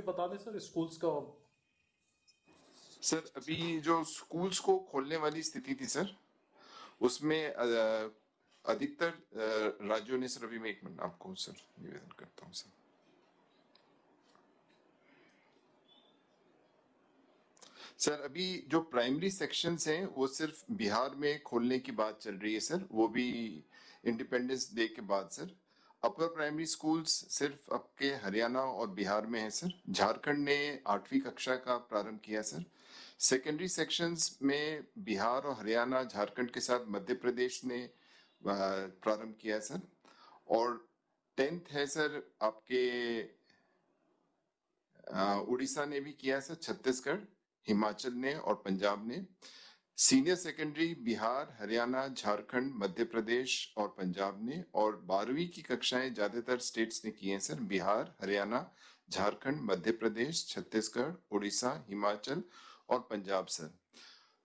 बता दें sir schools का। सर अभी जो स्कूल्स को खोलने वाली स्थिति थी सर, उसमें अधिकतर राज्यों ने सर, अभी मैं 1 मिनट आपको सर निवेदन करता हूँ सर। सर अभी जो प्राइमरी सेक्शंस हैं वो सिर्फ बिहार में खोलने की बात चल रही है सर, वो भी इंडिपेंडेंस डे के बाद सर। अपर प्राइमरी स्कूल्स सिर्फ आपके हरियाणा और बिहार में है सर। झारखंड ने 8वीं कक्षा का प्रारंभ किया सर। सेकेंडरी सेक्शंस में बिहार और हरियाणा, झारखंड के साथ मध्य प्रदेश ने प्रारंभ किया है सर। और 10th है सर आपके उड़ीसा ने भी किया सर, छत्तीसगढ़, हिमाचल ने और पंजाब ने। सीनियर सेकेंडरी बिहार, हरियाणा, झारखंड, मध्य प्रदेश और पंजाब ने। और 12वीं की कक्षाएं ज्यादातर स्टेट्स ने की हैं सर, बिहार, हरियाणा, झारखंड, मध्य प्रदेश, छत्तीसगढ़, उड़ीसा, हिमाचल और पंजाब सर।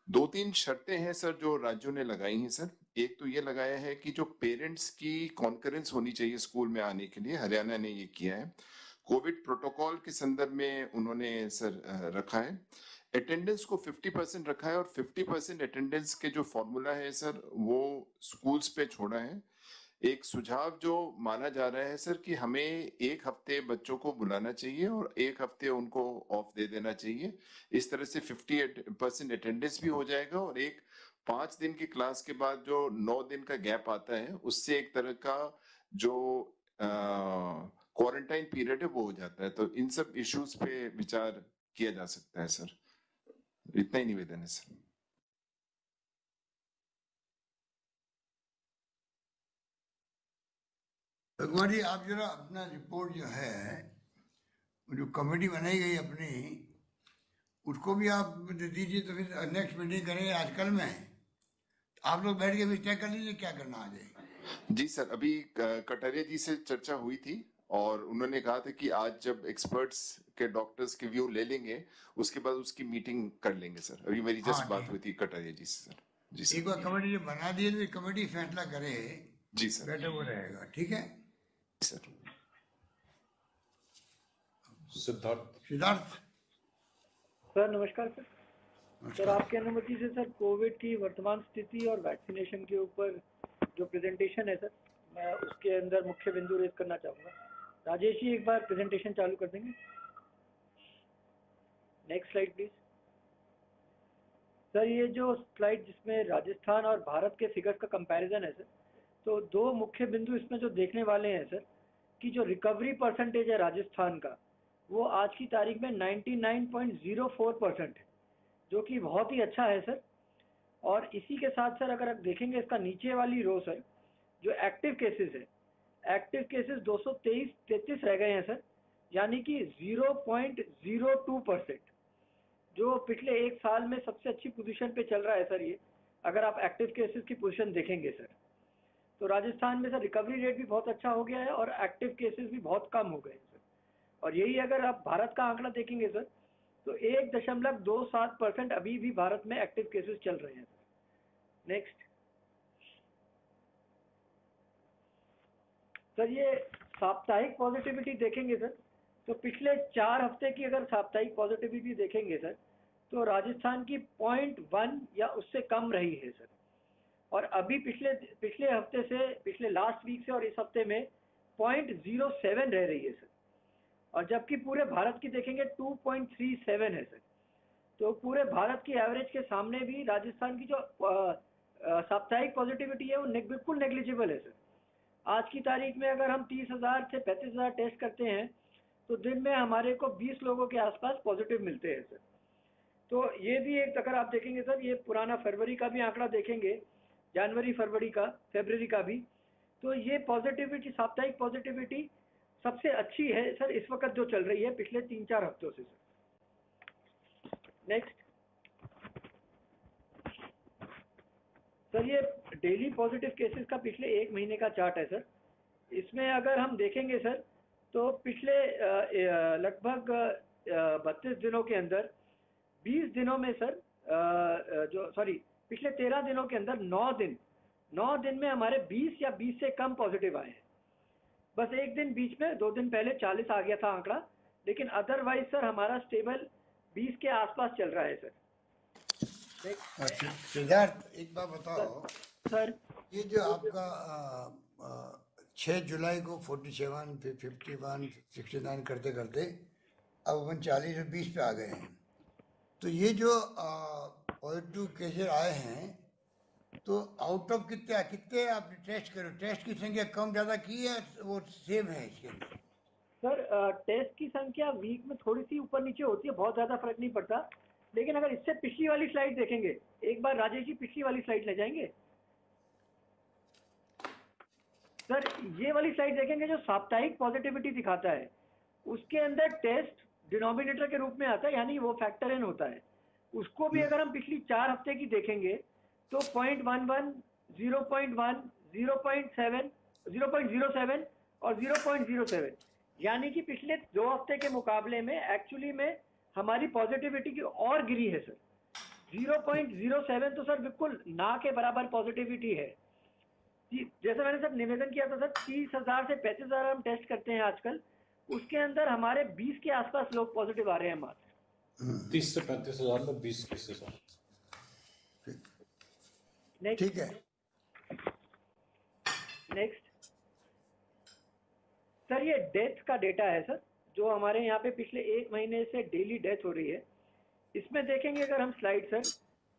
2-3 शर्तें हैं सर जो राज्यों ने लगाई हैं सर। एक तो ये लगाया है कि जो पेरेंट्स की कॉन्करेंस होनी चाहिए स्कूल में आने के लिए, हरियाणा ने ये किया है। कोविड प्रोटोकॉल के संदर्भ में उन्होंने सर रखा है। अटेंडेंस को 50% रखा है और 50% अटेंडेंस के जो फॉर्मूला है सर वो स्कूल्स पे छोड़ा है। एक सुझाव जो माना जा रहा है सर कि हमें 1 हफ्ते बच्चों को बुलाना चाहिए और 1 हफ्ते उनको ऑफ दे देना चाहिए। इस तरह से 50% अटेंडेंस भी हो जाएगा और एक 5 दिन की क्लास के बाद जो 9 दिन का गैप आता है उससे एक तरह का जो क्वारंटाइन पीरियड है वो हो जाता है। तो इन सब इश्यूज पे विचार किया जा सकता है सर। इतना ही निवेदन है सर। भगवान जी आप जरा अपना रिपोर्ट जो है, जो कमेटी बनाई गई अपनी, उसको भी आप दे दीजिए तो फिर नेक्स्ट मीटिंग करेंगे आजकल में। आप लोग बैठ के भी तय कर लीजिए क्या करना आ जाए। जी सर, अभी कटारिया जी से चर्चा हुई थी और उन्होंने कहा था कि आज जब एक्सपर्ट्स के डॉक्टर्स के व्यू ले लेंगे उसके बाद उसकी मीटिंग कर लेंगे सर। अभी मेरी जस्ट बात हुई थी कटारिया जी से सर। जी सर। एक बार कमेटी जो बना दिए तो कमेटी फैसला करे। जी सर। बेटर वो रहेगा, ठीक है सर। सिद्धार्थ सर नमस्कार सर। सर आपकी अनुमति से सर कोविड की वर्तमान स्थिति और वैक्सीनेशन के ऊपर जो प्रेजेंटेशन है सर, मैं उसके अंदर मुख्य बिंदु रेज करना चाहूँगा। राजेश जी एक बार प्रेजेंटेशन चालू कर देंगे। Next slide please. सर ये जो स्लाइड जिसमें राजस्थान और भारत के फिगर्स का कंपैरिजन है सर, तो 2 मुख्य बिंदु इसमें जो देखने वाले हैं सर कि जो रिकवरी परसेंटेज है राजस्थान का वो आज की तारीख में 99.04% है, जो कि बहुत ही अच्छा है सर। और इसी के साथ सर अगर आप देखेंगे इसका नीचे वाली रो सर, जो एक्टिव केसेस है, एक्टिव केसेस 223 रह गए हैं सर, यानी कि 0.02%, जो पिछले 1 साल में सबसे अच्छी पोजीशन पे चल रहा है सर ये, अगर आप एक्टिव केसेस की पोजीशन देखेंगे सर। तो राजस्थान में सर रिकवरी रेट भी बहुत अच्छा हो गया है और एक्टिव केसेस भी बहुत कम हो गए हैं सर। और यही अगर आप भारत का आंकड़ा देखेंगे सर तो 1.27% अभी भी भारत में एक्टिव केसेस चल रहे हैं सर। नेक्स्ट सर, ये साप्ताहिक पॉजिटिविटी देखेंगे सर तो पिछले 4 हफ्ते की अगर साप्ताहिक पॉजिटिविटी देखेंगे सर तो राजस्थान की 0.1 या उससे कम रही है सर। और अभी पिछले हफ्ते से, पिछले लास्ट वीक से और इस हफ्ते में 0.07 रह रही है सर। और जबकि पूरे भारत की देखेंगे 2.37 है सर। तो पूरे भारत की एवरेज के सामने भी राजस्थान की जो साप्ताहिक पॉजिटिविटी है वो बिल्कुल नेग्लिजिबल है सर। आज की तारीख में अगर हम 30,000 से 35,000 टेस्ट करते हैं तो दिन में हमारे को 20 लोगों के आसपास पॉजिटिव मिलते हैं सर। तो ये भी एक, अगर आप देखेंगे सर, ये पुराना फरवरी का भी आंकड़ा देखेंगे, जनवरी फरवरी का भी, तो ये पॉजिटिविटी, साप्ताहिक पॉजिटिविटी सबसे अच्छी है सर इस वक्त जो चल रही है पिछले 3-4 हफ्तों से सर। नेक्स्ट सर, ये डेली पॉजिटिव केसेस का पिछले 1 महीने का चार्ट है सर। इसमें अगर हम देखेंगे सर तो पिछले लगभग 32 दिनों के अंदर 20 दिनों में सर पिछले 13 दिनों के अंदर 9 दिन में हमारे 20 या 20 से कम पॉजिटिव आए हैं। बस एक दिन बीच में 2 दिन पहले 40 आ गया था आंकड़ा, लेकिन अदरवाइज सर हमारा स्टेबल 20 के आसपास चल रहा है सर। सिद्धार्थ एक बात बताओ सर ये जो आपका 6 जुलाई को 47, 51, 69 करते करते अब अपन 40 और 20 पे आ गए हैं, तो ये जो पॉजिटिव केसेस आए हैं तो आउट ऑफ कितने आपने टेस्ट करो, टेस्ट की संख्या कम ज़्यादा की है वो सेम है इसके अंदर? सर टेस्ट की संख्या वीक में थोड़ी सी ऊपर नीचे होती है, बहुत ज़्यादा फर्क नहीं पड़ता। लेकिन अगर इससे पिछली वाली स्लाइड देखेंगे, एक बार राजेश जी पिछली वाली स्लाइड ले जाएंगे सर। ये वाली स्लाइड देखेंगे जो साप्ताहिक पॉजिटिविटी दिखाता है, उसके अंदर टेस्ट डिनोमिनेटर के रूप में आता है, यानी वो फैक्टर एन होता है। उसको भी अगर हम पिछली 4 हफ्ते की देखेंगे तो 0.11, 0.1, 0.7, 0.07 और 0.07, यानी कि पिछले 2 हफ्ते के मुकाबले में एक्चुअली में हमारी पॉजिटिविटी की और गिरी है सर। 0.07 तो सर बिल्कुल ना के बराबर पॉजिटिविटी है। जैसे मैंने सर निवेदन किया था सर, 30,000 से 35,000 हम टेस्ट करते हैं आजकल, उसके अंदर हमारे 20 के आसपास लोग पॉजिटिव आ रहे हैं मात्र। 30 से 35,000 में 20 केसेस हैं। ठीक है, नेक्स्ट सर, ये डेथ का डेटा है सर, जो हमारे यहाँ पे पिछले 1 महीने से डेली डेथ हो रही है। इसमें देखेंगे अगर हम स्लाइड सर,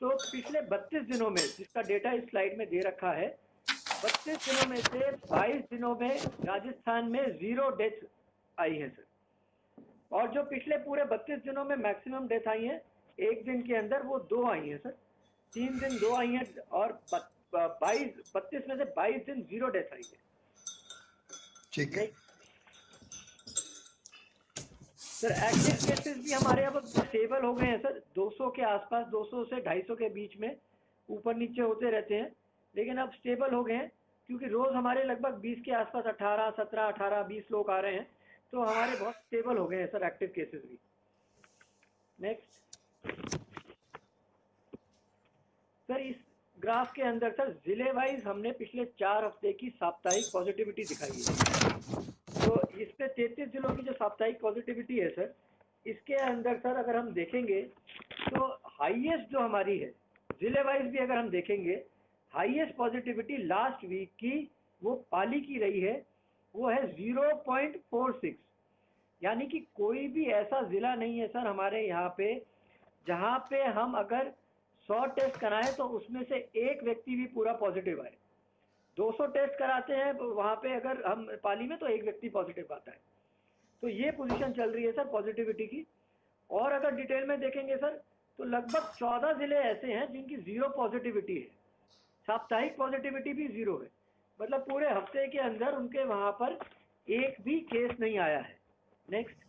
तो पिछले 32 दिनों में, जिसका डेटा इस स्लाइड में दे रखा है, 32 दिनों में से 22 दिनों में राजस्थान में 0 डेथ आई है सर। और जो पिछले पूरे 32 दिनों में मैक्सिमम डेथ आई है एक दिन के अंदर, वो 2 आई है सर। 3 दिन 2 आई है और 32 में से 22 दिन 0 डेथ आई है। ठीक है सर, एक्टिव केसेस भी हमारे अब स्टेबल हो गए हैं सर, 200 के आसपास, 200 से 250 के बीच में ऊपर नीचे होते रहते हैं, लेकिन अब स्टेबल हो गए हैं, क्योंकि रोज हमारे लगभग 20 के आसपास 18, 17, 18, 20 लोग आ रहे हैं, तो हमारे बहुत स्टेबल हो गए हैं सर एक्टिव केसेस भी। नेक्स्ट सर, इस ग्राफ के अंदर सर जिले वाइज हमने पिछले 4 हफ्ते की साप्ताहिक पॉजिटिविटी दिखाई है। तो इस पे 33 जिलों की जो साप्ताहिक पॉजिटिविटी है सर, इसके अंदर सर अगर हम देखेंगे तो हाईएस्ट जो हमारी है जिले वाइज भी अगर हम देखेंगे, हाईएस्ट पॉजिटिविटी लास्ट वीक की वो पाली की रही है, वो है 0.46। यानी कि कोई भी ऐसा जिला नहीं है सर हमारे यहाँ पे जहाँ पे हम अगर 100 टेस्ट कराएं तो उसमें से एक व्यक्ति भी पूरा पॉजिटिव आए। 200 टेस्ट कराते हैं वहाँ पे अगर हम पाली में, तो एक व्यक्ति पॉजिटिव आता है। तो ये पोजीशन चल रही है सर पॉजिटिविटी की। और अगर डिटेल में देखेंगे सर, तो लगभग 14 जिले ऐसे हैं जिनकी 0 पॉजिटिविटी है, साप्ताहिक पॉजिटिविटी भी 0 है, मतलब पूरे हफ्ते के अंदर उनके वहाँ पर एक भी केस नहीं आया है। नेक्स्ट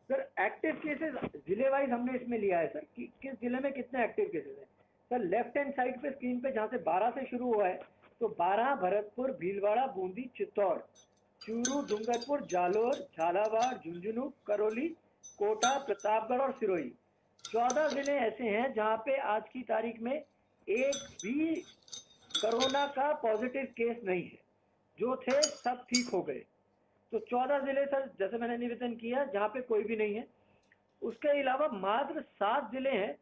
सर, एक्टिव केसेस जिले वाइज हमने इसमें लिया है सर कि किस जिले में कितने एक्टिव केसेस हैं। सर लेफ्ट हैंड साइड पे स्क्रीन पे जहाँ से 12 से शुरू हुआ है, तो 12 भरतपुर, भीलवाड़ा, बूंदी, चित्तौड़, चूरू, डूंगरपुर, जालोर, झालावाड़, झुंझुनू, करौली, कोटा, प्रतापगढ़ और सिरोही, 14 जिले ऐसे हैं जहाँ पे आज की तारीख में एक भी कोरोना का पॉजिटिव केस नहीं है। जो थे सब ठीक हो गए। तो 14 जिले सर, जैसे मैंने निवेदन किया, जहाँ पे कोई भी नहीं है। उसके अलावा मात्र 7 जिले हैं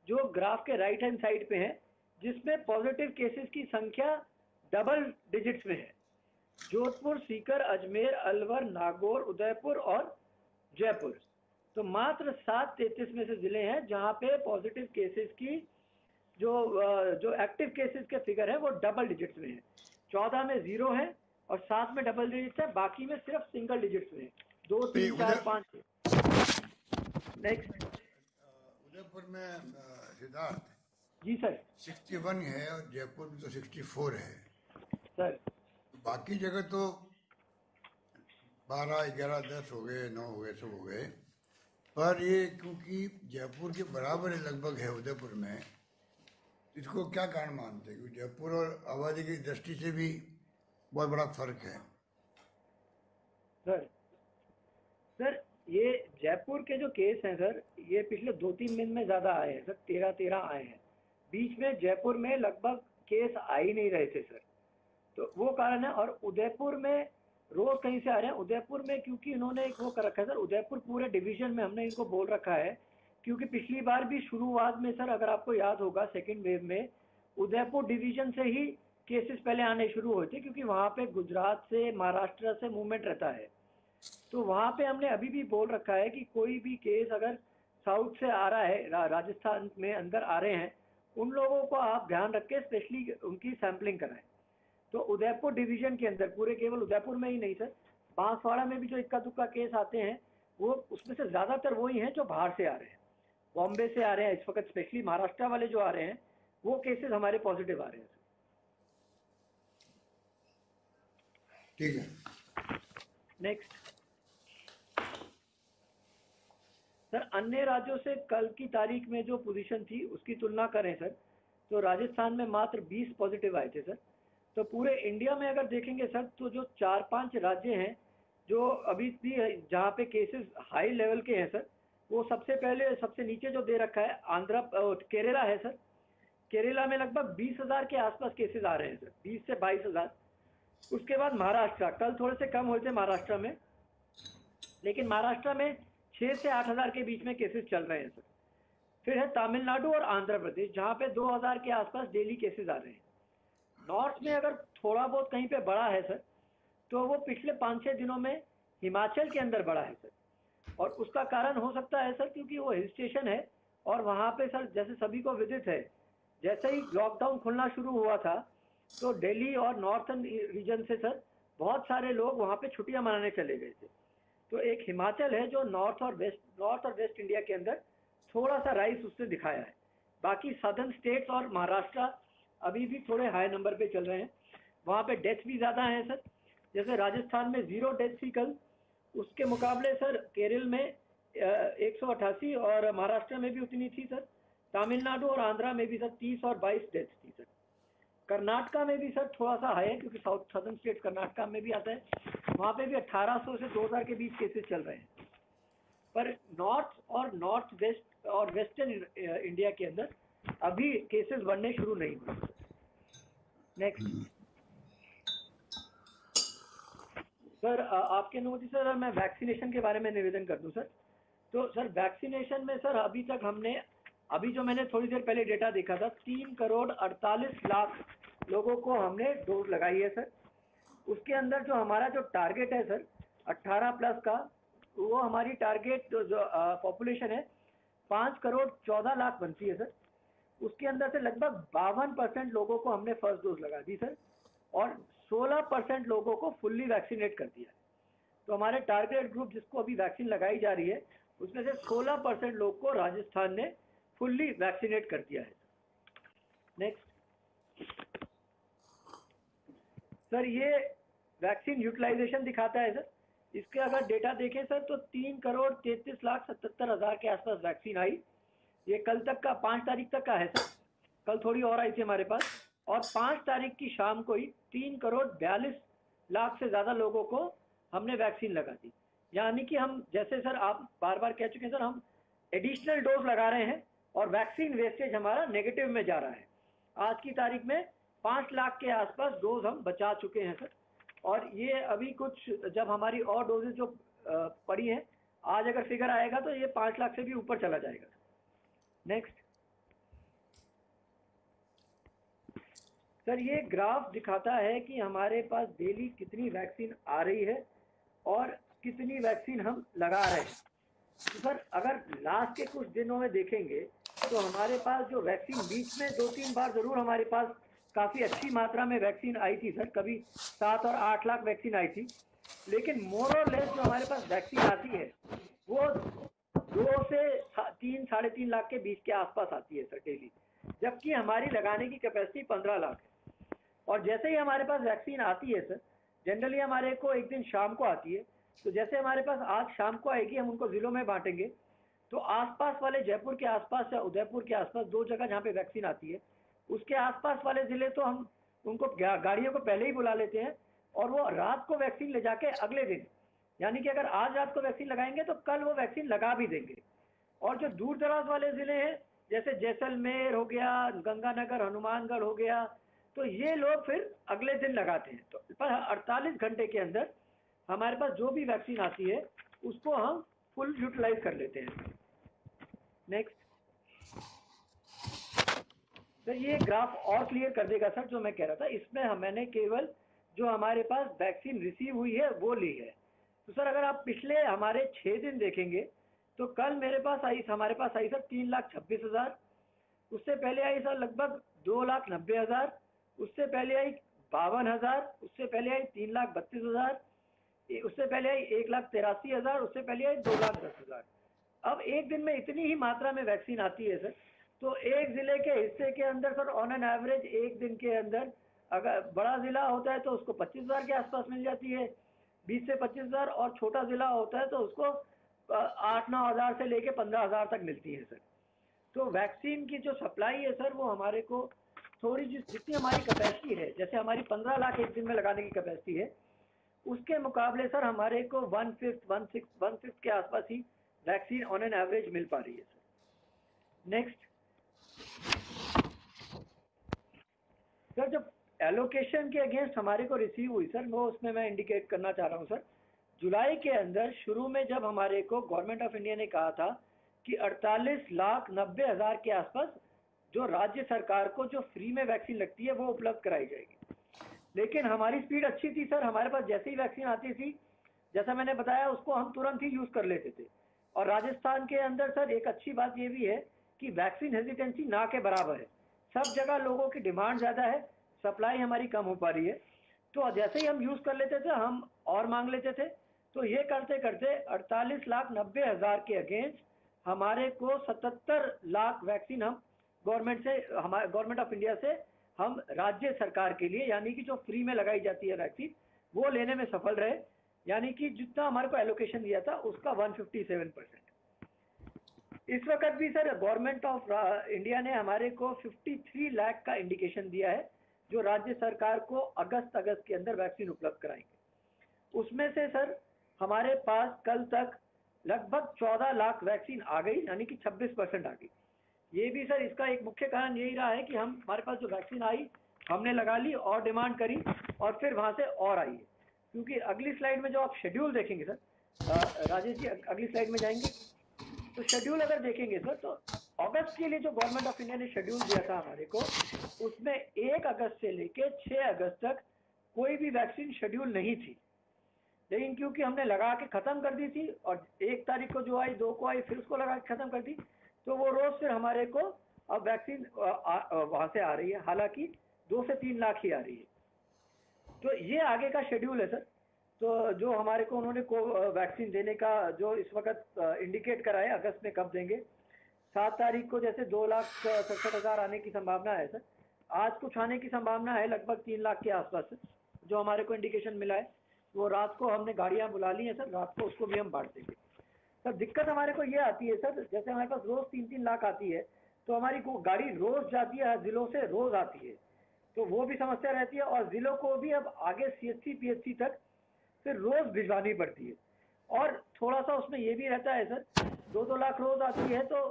जो ग्राफ के राइट हैंड साइड पे हैं, जिसमें पॉजिटिव केसेस की संख्या डबल डिजिट्स में है। जोधपुर, सीकर, अजमेर, अलवर, नागौर, उदयपुर और जयपुर। तो मात्र 7-33 में से जिले हैं जहाँ पे पॉजिटिव केसेस की जो एक्टिव केसेस के फिगर है वो डबल डिजिट्स में है। 14 में 0 है और 7 में डबल डिजिट्स है, बाकी में सिर्फ सिंगल डिजिट्स में है, 2, 3, 4, 5। नेक्स्ट उदयपुर में सिद्धार्थ जी सर। 61 है और जयपुर में तो 64 है सर। बाकी जगह तो 12, 11, 10 हो गए, 9 हो गए, सब हो गए, पर ये क्योंकि जयपुर के बराबर है लगभग है उदयपुर में, इसको क्या कारण मानते हैं? क्योंकि जयपुर और आबादी की दृष्टि से भी बहुत बड़ा फर्क है। सर ये जयपुर के जो केस हैं सर, ये पिछले 2-3 दिन में ज़्यादा आए हैं सर, 13 आए हैं। बीच में जयपुर में लगभग केस आ ही नहीं रहे थे सर। तो वो कारण है। और उदयपुर में रोज कहीं से आ रहे हैं। उदयपुर में क्योंकि इन्होंने एक वो कर रखा है सर, उदयपुर पूरे डिवीजन में हमने इनको बोल रखा है, क्योंकि पिछली बार भी शुरुआत में सर अगर आपको याद होगा सेकेंड वेव में उदयपुर डिवीजन से ही केसेस पहले आने शुरू हुए थे, क्योंकि वहाँ पे गुजरात से महाराष्ट्र से मूवमेंट रहता है। तो वहाँ पे हमने अभी भी बोल रखा है कि कोई भी केस अगर साउथ से आ रहा है, राजस्थान में अंदर आ रहे हैं, उन लोगों को आप ध्यान रख के स्पेशली उनकी सैंपलिंग कराएं। तो उदयपुर डिवीजन के अंदर पूरे, केवल उदयपुर में ही नहीं सर, बांसवाड़ा में भी जो इक्का दुक्का केस आते हैं वो उसमें से ज़्यादातर वही हैं जो बाहर से आ रहे हैं, बॉम्बे से आ रहे हैं इस वक्त, स्पेशली महाराष्ट्र वाले जो आ रहे हैं वो केसेस हमारे पॉजिटिव आ रहे हैं। ठीक है, नेक्स्ट सर, अन्य राज्यों से कल की तारीख में जो पोजीशन थी उसकी तुलना करें सर, तो राजस्थान में मात्र 20 पॉजिटिव आए थे सर। तो पूरे इंडिया में अगर देखेंगे सर तो जो 4-5 राज्य हैं जो अभी भी जहाँ पे केसेस हाई लेवल के हैं सर, वो सबसे पहले सबसे नीचे जो दे रखा है केरला है सर। केरला में लगभग 20,000 के आसपास केसेस आ रहे हैं सर, 20 से 22,000। उसके बाद महाराष्ट्र, कल थोड़े से कम हुए थे महाराष्ट्र में, लेकिन महाराष्ट्र में 6 से 8,000 के बीच में केसेस चल रहे हैं सर। फिर है तमिलनाडु और आंध्र प्रदेश जहाँ पे 2,000 के आसपास डेली केसेस आ रहे हैं। नॉर्थ में अगर थोड़ा बहुत कहीं पे बढ़ा है सर, तो वो पिछले 5-6 दिनों में हिमाचल के अंदर बढ़ा है सर। और उसका कारण हो सकता है सर क्योंकि वो हिल स्टेशन है और वहाँ पे सर जैसे सभी को विदित है, जैसे ही लॉकडाउन खुलना शुरू हुआ था तो दिल्ली और नॉर्थन रीजन से सर बहुत सारे लोग वहाँ पे छुट्टियाँ मनाने चले गए थे। तो एक हिमाचल है जो नॉर्थ और वेस्ट इंडिया के अंदर थोड़ा सा राइज उसने दिखाया है। बाकी सदर्न स्टेट्स और महाराष्ट्र अभी भी थोड़े हाई नंबर पे चल रहे हैं, वहाँ पे डेथ भी ज़्यादा हैं सर। जैसे राजस्थान में 0 डेथ थी कल, उसके मुकाबले सर केरल में 188 और महाराष्ट्र में भी उतनी थी सर। तमिलनाडु और आंध्रा में भी सर 30 और 22 डेथ थी सर। कर्नाटका में भी सर थोड़ा सा हाई है क्योंकि सदर्न स्टेट कर्नाटका में भी आता है, वहाँ पे भी 1800 से 2000 के बीच केसेस चल रहे हैं। पर नॉर्थ वेस्ट और वेस्टर्न इंडिया के अंदर अभी केसेस बढ़ने शुरू नहीं हुए। नेक्स्ट सर, आपके अनुमति सर मैं वैक्सीनेशन के बारे में निवेदन कर दूं सर। तो सर वैक्सीनेशन में सर अभी तक हमने, अभी जो मैंने थोड़ी देर पहले डेटा देखा था, 3 करोड़ 48 लाख लोगों को हमने डोज लगाई है सर। उसके अंदर जो हमारा जो टारगेट है सर 18 प्लस का, वो हमारी टारगेट जो पॉपुलेशन है 5 करोड़ 14 लाख बनती है सर। उसके अंदर से लगभग 52% लोगों को हमने फर्स्ट डोज लगा दी सर और 16% लोगों को फुल्ली वैक्सीनेट कर दिया है। तो हमारे टारगेट ग्रुप जिसको अभी वैक्सीन लगाई जा रही है उसमें से 16% लोग को राजस्थान ने फुल्ली वैक्सीनेट कर दिया है। नेक्स्ट सर, ये वैक्सीन यूटिलाइजेशन दिखाता है सर। इसके अगर डेटा देखें सर तो 3 करोड़ 33 लाख 77 हज़ार के आसपास वैक्सीन आई। ये कल तक का 5 तारीख तक का है सर, कल थोड़ी और आई थी हमारे पास। और 5 तारीख की शाम को ही 3 करोड़ 42 लाख से ज़्यादा लोगों को हमने वैक्सीन लगा दी। यानी कि हम, जैसे सर आप बार बार कह चुके हैं सर, हम एडिशनल डोज लगा रहे हैं और वैक्सीन वेस्टेज हमारा नेगेटिव में जा रहा है। आज की तारीख में 5 लाख के आसपास डोज हम बचा चुके हैं सर। और ये अभी कुछ जब हमारी और डोजेज जो पड़ी हैं, आज अगर फिगर आएगा तो ये 5 लाख से भी ऊपर चला जाएगा। नेक्स्ट सर, ये ग्राफ दिखाता है कि हमारे पास डेली कितनी वैक्सीन आ रही है और कितनी वैक्सीन हम लगा रहे हैं। तो सर अगर लास्ट के कुछ दिनों में देखेंगे तो हमारे पास जो वैक्सीन बीच में 2-3 बार ज़रूर हमारे पास काफ़ी अच्छी मात्रा में वैक्सीन आई थी सर, कभी 7 और 8 लाख वैक्सीन आई थी। लेकिन मोर और लेस जो हमारे पास वैक्सीन आती है वो 2 से 3 साढ़े 3 लाख के बीच के आसपास आती है सर डेली, जबकि हमारी लगाने की कैपेसिटी 15 लाख है। और जैसे ही हमारे पास वैक्सीन आती है सर, जनरली हमारे को एक दिन शाम को आती है, तो जैसे हमारे पास आज शाम को आएगी, हम उनको ज़िलों में बांटेंगे। तो आसपास वाले जयपुर के आसपास या उदयपुर के आसपास 2 जगह जहाँ पे वैक्सीन आती है, उसके आसपास वाले ज़िले तो हम उनको गाड़ियों को पहले ही बुला लेते हैं और वो रात को वैक्सीन ले जाके अगले दिन, यानी कि अगर आज रात को वैक्सीन लगाएंगे तो कल वो वैक्सीन लगा भी देंगे। और जो दूर दराज वाले ज़िले हैं, जैसे जैसलमेर हो गया, गंगानगर, हनुमानगढ़ हो गया, तो ये लोग फिर अगले दिन लगाते हैं। तो पर 48 घंटे के अंदर हमारे पास जो भी वैक्सीन आती है उसको हम फुल यूटिलाइज कर लेते हैं। नेक्स्ट सर, ये ग्राफ और क्लियर कर देगा सर जो मैं कह रहा था। इसमें मैंने केवल जो हमारे पास वैक्सीन रिसीव हुई है वो ली है। तो सर अगर आप पिछले हमारे 6 दिन देखेंगे तो कल हमारे पास आई सर 3,26,000, उससे पहले आई सर लगभग 2,90,000, उससे पहले आई 52,000, उससे पहले आई 3,32,000, उससे पहले आई 1,83,000, उससे पहले आई 2,10,000। अब एक दिन में इतनी ही मात्रा में वैक्सीन आती है सर, तो एक जिले के हिस्से के अंदर सर ऑन एन एवरेज एक दिन के अंदर अगर बड़ा जिला होता है तो उसको 25,000 के आसपास मिल जाती है, 20 से 25,000, और छोटा जिला होता है तो उसको 8-9 हज़ार से लेके 15,000 तक मिलती है सर। तो वैक्सीन की जो सप्लाई है सर वो हमारे को थोड़ी जितनी हमारी कैपेसिटी है, जैसे हमारी 15 लाख एक दिन में लगाने की कैपेसिटी है, उसके मुकाबले सर हमारे को 1/5 के आसपास ही वैक्सीन ऑन एन एवरेज मिल पा रही है सर। नेक्स्ट सर, जब एलोकेशन के अगेंस्ट हमारे को रिसीव हुई सर, वो उसमें मैं इंडिकेट करना चाह रहा हूँ सर। जुलाई के अंदर शुरू में जब हमारे को गवर्नमेंट ऑफ इंडिया ने कहा था कि 48,90,000 के आसपास जो राज्य सरकार को जो फ्री में वैक्सीन लगती है वो उपलब्ध कराई जाएगी, लेकिन हमारी स्पीड अच्छी थी सर। हमारे पास जैसे ही वैक्सीन आती थी, जैसा मैंने बताया, उसको हम तुरंत ही यूज़ कर लेते थे। और राजस्थान के अंदर सर एक अच्छी बात ये भी है कि वैक्सीन हेजिटेंसी ना के बराबर है। सब जगह लोगों की डिमांड ज़्यादा है, सप्लाई हमारी कम हो पा रही है, तो जैसे ही हम यूज़ कर लेते थे हम और मांग लेते थे। तो ये करते करते 48,90,000 के अगेंस्ट हमारे को 77 लाख वैक्सीन हम गवर्नमेंट ऑफ इंडिया से हम राज्य सरकार के लिए, यानी कि जो फ्री में लगाई जाती है वैक्सीन, वो लेने में सफल रहे। यानी कि जितना हमारे को एलोकेशन दिया था उसका 157%। इस वक्त भी सर गवर्नमेंट ऑफ इंडिया ने हमारे को 53 लाख का इंडिकेशन दिया है जो राज्य सरकार को अगस्त के अंदर वैक्सीन उपलब्ध कराएंगे। उसमें से सर हमारे पास कल तक लगभग 14 लाख वैक्सीन आ गई, यानी कि 26% आ गई। ये भी सर इसका एक मुख्य कारण यही रहा है कि हमारे पास जो वैक्सीन आई हमने लगा ली और डिमांड करी और फिर वहाँ से और आई है। क्योंकि अगली स्लाइड में जो आप शेड्यूल देखेंगे सर, राजेश जी अगली स्लाइड में जाएंगे, तो शेड्यूल अगर देखेंगे सर तो अगस्त के लिए जो गवर्नमेंट ऑफ इंडिया ने शेड्यूल दिया था हमारे को, उसमें 1 अगस्त से लेके 6 अगस्त तक कोई भी वैक्सीन शेड्यूल नहीं थी। लेकिन क्योंकि हमने लगा के ख़त्म कर दी थी और 1 तारीख को जो आई, 2 को आई, फिर उसको लगा के ख़त्म कर दी, तो वो रोज़ फिर हमारे को अब वैक्सीन वहाँ से आ रही है। हालांकि 2 से 3 लाख ही आ रही है। तो ये आगे का शेड्यूल है सर। तो जो हमारे को उन्होंने वैक्सीन देने का जो इस वक्त इंडिकेट करा है अगस्त में कब देंगे, 7 तारीख को जैसे 2,67,000 आने की संभावना है सर। आज कुछ आने की संभावना है लगभग 3 लाख के आसपास जो हमारे को इंडिकेशन मिला है। वो रात को हमने गाड़ियाँ बुला ली हैं सर, रात को उसको भी हम बांट देंगे सर। दिक्कत हमारे को ये आती है सर, जैसे हमारे पास रोज़ 3-3 लाख आती है तो हमारी गाड़ी रोज़ जाती है, जिलों से रोज़ आती है, तो वो भी समस्या रहती है। और ज़िलों को भी अब आगे CHC PHC तक फिर रोज़ भिजवानी पड़ती है। और थोड़ा सा उसमें ये भी रहता है सर, 2-2 लाख रोज़ आती है तो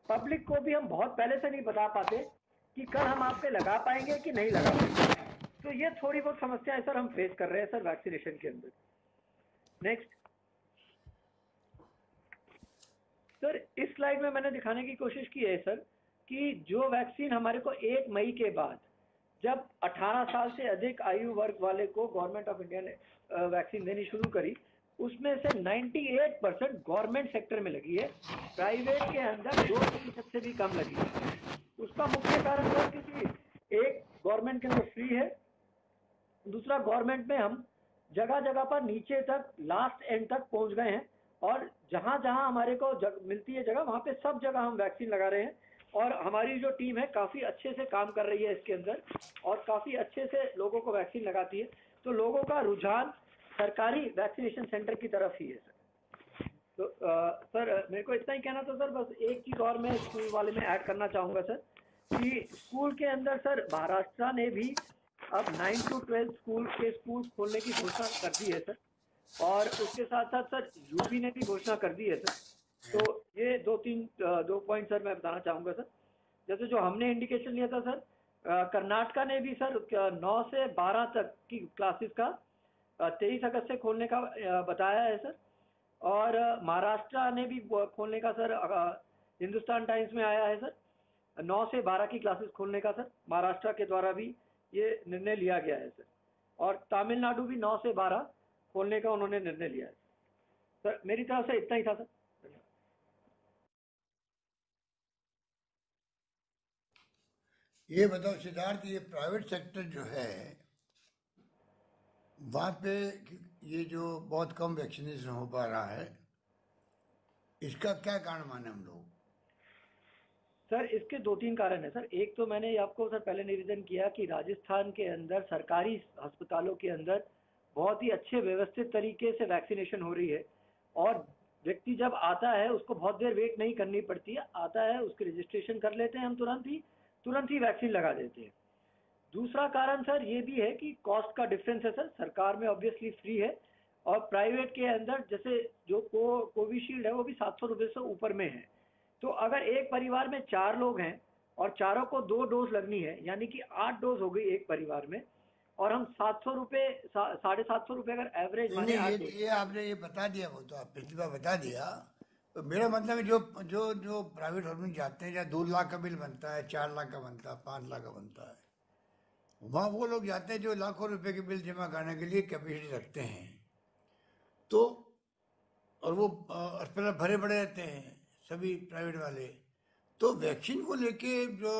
पब्लिक को भी हम बहुत पहले से नहीं बता पाते कि कल हम आप पे लगा पाएंगे कि नहीं लगा पाएंगे। तो ये थोड़ी बहुत समस्याएं सर हम फेस कर रहे हैं सर वैक्सीनेशन के अंदर। नेक्स्ट सर, इस स्लाइड में मैंने दिखाने की कोशिश की है सर कि जो वैक्सीन हमारे को 1 मई के बाद जब 18 साल से अधिक आयु वर्ग वाले को गवर्नमेंट ऑफ इंडिया ने वैक्सीन देनी शुरू करी, उसमें से 98% गवर्नमेंट सेक्टर में लगी है, प्राइवेट के अंदर 2% से भी कम लगी है। उसका मुख्य कारण सर क्योंकि एक गवर्नमेंट के अंदर फ्री है, दूसरा गवर्नमेंट में हम जगह जगह पर नीचे तक लास्ट एंड तक पहुंच गए हैं और जहां जहां हमारे को मिलती है जगह, वहां पे सब जगह हम वैक्सीन लगा रहे हैं। और हमारी जो टीम है काफ़ी अच्छे से काम कर रही है इसके अंदर और काफ़ी अच्छे से लोगों को वैक्सीन लगाती है। तो लोगों का रुझान सरकारी वैक्सीनेशन सेंटर की तरफ ही है सर। तो सर मेरे को इतना ही कहना था सर। बस एक चीज़ और मैं स्कूल वाले में ऐड करना चाहूँगा सर कि स्कूल के अंदर सर महाराष्ट्र ने भी अब 9 to 12 स्कूल खोलने की घोषणा कर दी है सर। और उसके साथ साथ सर यूपी ने भी घोषणा कर दी है सर। तो ये 2 पॉइंट सर मैं बताना चाहूँगा सर। जैसे जो हमने इंडिकेशन लिया था सर कर्नाटका ने भी सर 9 से 12 तक की क्लासेस का 23 अगस्त से खोलने का बताया है सर। और महाराष्ट्र ने भी खोलने का सर हिंदुस्तान टाइम्स में आया है सर 9 से 12 की क्लासेस खोलने का सर, महाराष्ट्र के द्वारा भी ये निर्णय लिया गया है सर। और तमिलनाडु भी 9 से 12 खोलने का उन्होंने निर्णय लिया है सर। मेरी तरफ से इतना ही था सर। ये बताओ सिद्धार्थ, ये प्राइवेट सेक्टर जो है वहाँ पे ये जो बहुत कम वैक्सीनेशन हो पा रहा है, इसका क्या कारण माने हम लोग? सर इसके 2-3 कारण है सर। एक तो मैंने आपको सर पहले निवेदन किया कि राजस्थान के अंदर सरकारी अस्पतालों के अंदर बहुत ही अच्छे व्यवस्थित तरीके से वैक्सीनेशन हो रही है और व्यक्ति जब आता है उसको बहुत देर वेट नहीं करनी पड़ती है, आता है उसकी रजिस्ट्रेशन कर लेते हैं हम तुरंत ही वैक्सीन लगा देते हैं। दूसरा कारण सर ये भी है कि कॉस्ट का डिफरेंस है सर। सरकार में ऑब्वियसली फ्री है और प्राइवेट के अंदर जैसे जो कोविशील्ड है वो भी 700 रुपये से ऊपर में है। तो अगर एक परिवार में 4 लोग हैं और चारों को 2 डोज लगनी है, यानी कि 8 डोज हो गई एक परिवार में, और हम 700 रुपये 750 रुपये अगर एवरेज माने ये आपने ये बता दिया, वो तो आप पिछली बार बता दिया। तो मेरा मतलब है जो जो जो प्राइवेट हॉस्पिटल जाते हैं, जहाँ 2 लाख का बिल बनता है, 4 लाख का बनता है, 5 लाख का बनता है, वहाँ वो लोग जाते हैं जो लाखों रुपए के बिल जमा करने के लिए कैपेसिटी रखते हैं। तो और वो अस्पताल भरे पड़े रहते हैं सभी प्राइवेट वाले। तो वैक्सीन को लेके जो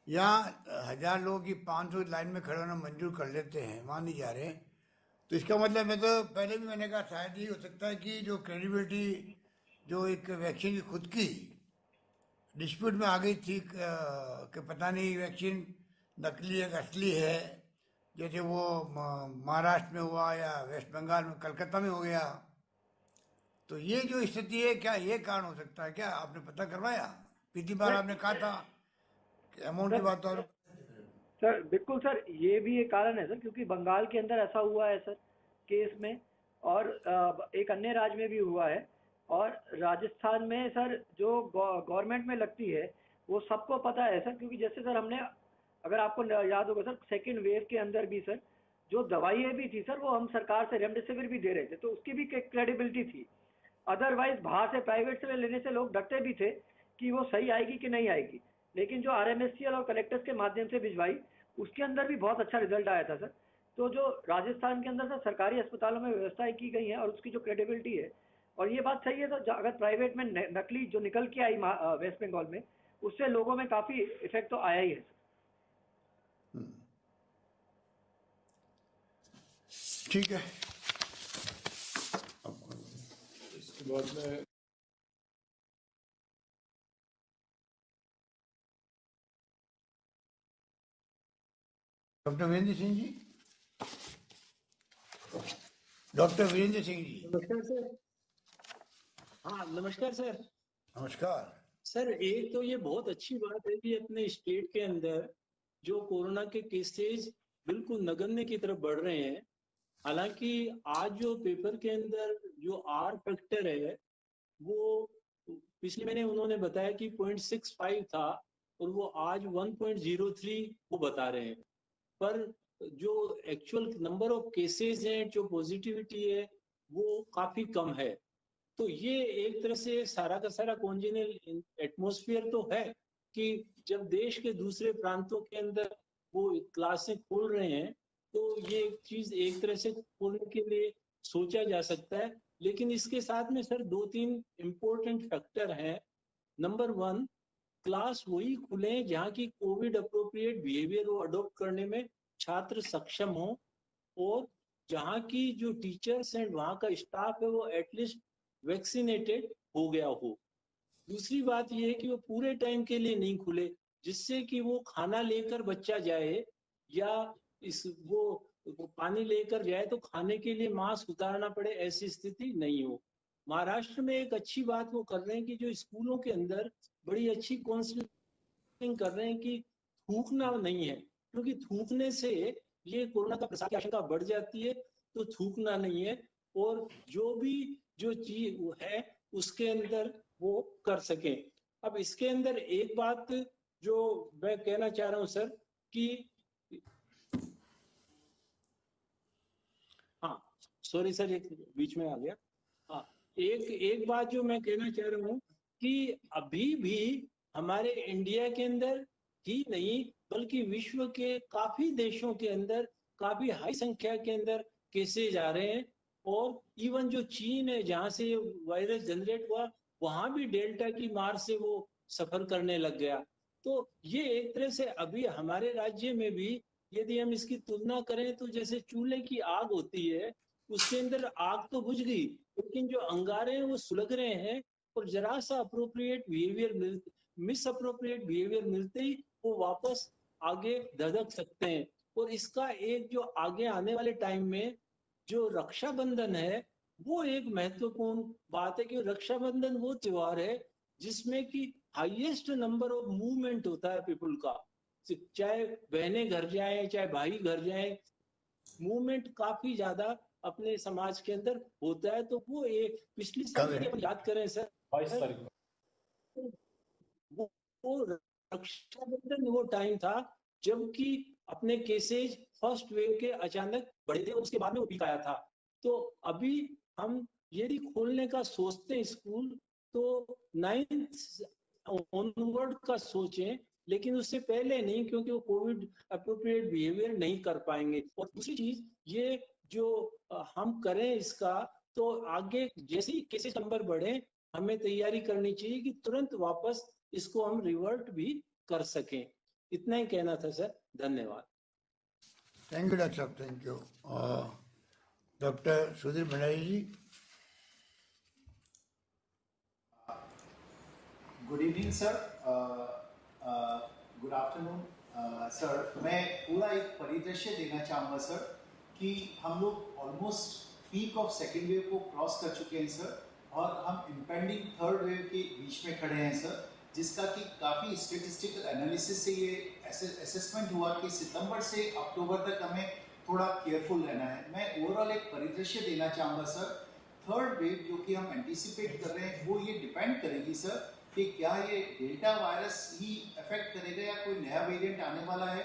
यहाँ 1000 लोगों की 500 लाइन में खड़े होना मंजूर कर लेते हैं, वहाँ नहीं जा रहे, तो इसका मतलब मैं तो पहले भी मैंने कहा शायद ये हो सकता है कि जो क्रेडिबिलिटी जो एक वैक्सीन की खुद की डिस्प्यूट में आ गई थी कि पता नहीं वैक्सीन नकली है असली है, जैसे वो महाराष्ट्र में हुआ या वेस्ट बंगाल में, कलकत्ता में हो गया। तो ये जो स्थिति है, क्या ये कारण हो सकता है? क्या आपने पता करवाया? पिछली बार आपने कहा था कि अमाउंट की बात। और सर बिल्कुल सर, ये भी एक कारण है सर, क्योंकि बंगाल के अंदर ऐसा हुआ है सर केस में, और एक अन्य राज्य में भी हुआ है, और राजस्थान में सर जो गवर्नमेंट में लगती है वो सबको पता है सर। क्योंकि जैसे सर हमने, अगर आपको याद होगा सर, सेकेंड वेव के अंदर भी सर जो दवाइयाँ भी थी सर वो हम सरकार से रेमडेसिविर भी दे रहे थे, तो उसकी भी क्रेडिबिलिटी थी। अदरवाइज बाहर से प्राइवेट से लेने से लोग डरते भी थे कि वो सही आएगी कि नहीं आएगी, लेकिन जो RMSCL और कलेक्टर्स के माध्यम से भिजवाई उसके अंदर भी बहुत अच्छा रिजल्ट आया था सर। तो जो राजस्थान के अंदर सर सरकारी अस्पतालों में व्यवस्थाएं की गई हैं और उसकी जो क्रेडिबिलिटी है, और ये बात सही है सर, अगर प्राइवेट में नकली जो निकल के आई वेस्ट बंगाल में, उससे लोगों में काफ़ी इफेक्ट तो आया ही है सर। ठीक है, इसके बाद में डॉक्टर वीरेंद्र सिंह जी, डॉक्टर वीरेंद्र सिंह जी। नमस्कार सर। हाँ नमस्कार सर। नमस्कार सर, एक तो ये बहुत अच्छी बात है कि अपने स्टेट के अंदर जो कोरोना के केसेज बिल्कुल नगण्य की तरफ बढ़ रहे हैं। हालांकि आज जो पेपर के अंदर जो R फैक्टर है वो पिछले महीने उन्होंने बताया कि 0.65 था और वो आज 1.03 वो बता रहे हैं, पर जो एक्चुअल नंबर ऑफ केसेस हैं, जो पॉजिटिविटी है वो काफी कम है। तो ये एक तरह से सारा का सारा कॉन्जेनियल एटमॉस्फेयर तो है कि जब देश के दूसरे प्रांतों के अंदर वो क्लासें खोल रहे हैं तो ये चीज एक तरह से खोलने के लिए सोचा जा सकता है। लेकिन इसके साथ में सर 2-3 इम्पोर्टेंट फैक्टर हैं। नंबर 1, क्लास वही खुले जहाँ की कोविड अप्रोप्रिएट बिहेवियर को अडॉप्ट करने में छात्र सक्षम हो, और जहाँ की जो टीचर्स एंड वहाँ का स्टाफ है वो एटलीस्ट वैक्सीनेटेड हो गया हो। दूसरी बात ये है कि वो पूरे टाइम के लिए नहीं खुले, जिससे कि वो खाना लेकर बच्चा जाए या वो पानी लेकर जाए तो खाने के लिए मास्क उतारना पड़े, ऐसी स्थिति नहीं हो। महाराष्ट्र में एक अच्छी बात वो कर रहे हैं कि जो स्कूलों के अंदर बड़ी अच्छी काउंसलिंग कर रहे हैं कि थूकना नहीं है, क्योंकि थूकने से ये कोरोना का प्रसार की आशंका बढ़ जाती है, तो थूकना नहीं है। और जो भी जो चीज है उसके अंदर वो कर सकें। अब इसके अंदर एक बात जो मैं कहना चाह रहा हूं सर कि हाँ सॉरी सर, एक बीच में आ गया। हाँ, एक बात जो मैं कहना चाह रहा हूँ कि अभी भी हमारे इंडिया के अंदर ही नहीं बल्कि विश्व के काफी देशों के अंदर काफी हाई संख्या के अंदर केसेज आ रहे हैं। और इवन जो चीन है जहां से वायरस जनरेट हुआ, वहां भी डेल्टा की मार से वो सफर करने लग गया। तो ये एक तरह से अभी हमारे राज्य में भी यदि हम इसकी तुलना करें तो जैसे चूल्हे की आग होती है, उसके अंदर आग तो बुझ गई लेकिन जो अंगारे हैं वो सुलग रहे हैं। और जरा सा appropriate behaviour miss appropriate behaviour मिलते ही वो वापस आगे धधक सकते हैं। और इसका एक जो आगे आने वाले टाइम में जो रक्षाबंधन है, वो एक महत्वपूर्ण बात है कि रक्षाबंधन वो त्योहार है जिसमें कि हाईएस्ट नंबर ऑफ मूवमेंट होता है पीपल का। चाहे बहनें घर जाएं चाहे भाई घर जाएं, मूवमेंट काफी ज्यादा अपने समाज के अंदर होता है। तो वो एक पिछली साल की अपन याद करें सर, 22 तारीख को। वो रक्षाबंधन वो टाइम था जबकि अपने केसेज फर्स्ट वेव के अचानक बढ़े थे, उसके बाद में वो पीक आया था। तो अभी हम यदि खोलने का सोचते हैं स्कूल तो 9th ऑनवर्ड का सोचें, लेकिन उससे पहले नहीं, क्योंकि वो कोविड अप्रोप्रिएट बिहेवियर नहीं कर पाएंगे। और दूसरी चीज ये जो हम करें इसका, तो आगे जैसे ही केसेस नंबर बढ़े हमें तैयारी करनी चाहिए कि तुरंत वापस इसको हम रिवर्ट भी कर सकें। इतना ही कहना था सर, धन्यवाद। थैंक यू डॉक्टर साहब, thank you. Doctor Sudhir Bhandari ji. Good evening sir, good afternoon sir. मैं पूरा एक परिदृश्य देना चाहूँगा सर कि हम लोग almost peak of second wave को क्रॉस कर चुके हैं सर, और हम इम्पेंडिंग थर्ड वेव के बीच में खड़े हैं सर, जिसका कि काफ़ी स्टेटिस्टिकल एनालिसिस से ये असेसमेंट हुआ कि सितंबर से अक्टूबर तक हमें थोड़ा केयरफुल रहना है। मैं ओवरऑल एक परिदृश्य देना चाहूँगा सर। थर्ड वेव जो कि हम एंटिसिपेट कर रहे हैं वो ये डिपेंड करेगी सर कि क्या ये डेल्टा वायरस ही अफेक्ट करेगा या कोई नया वेरिएंट आने वाला है,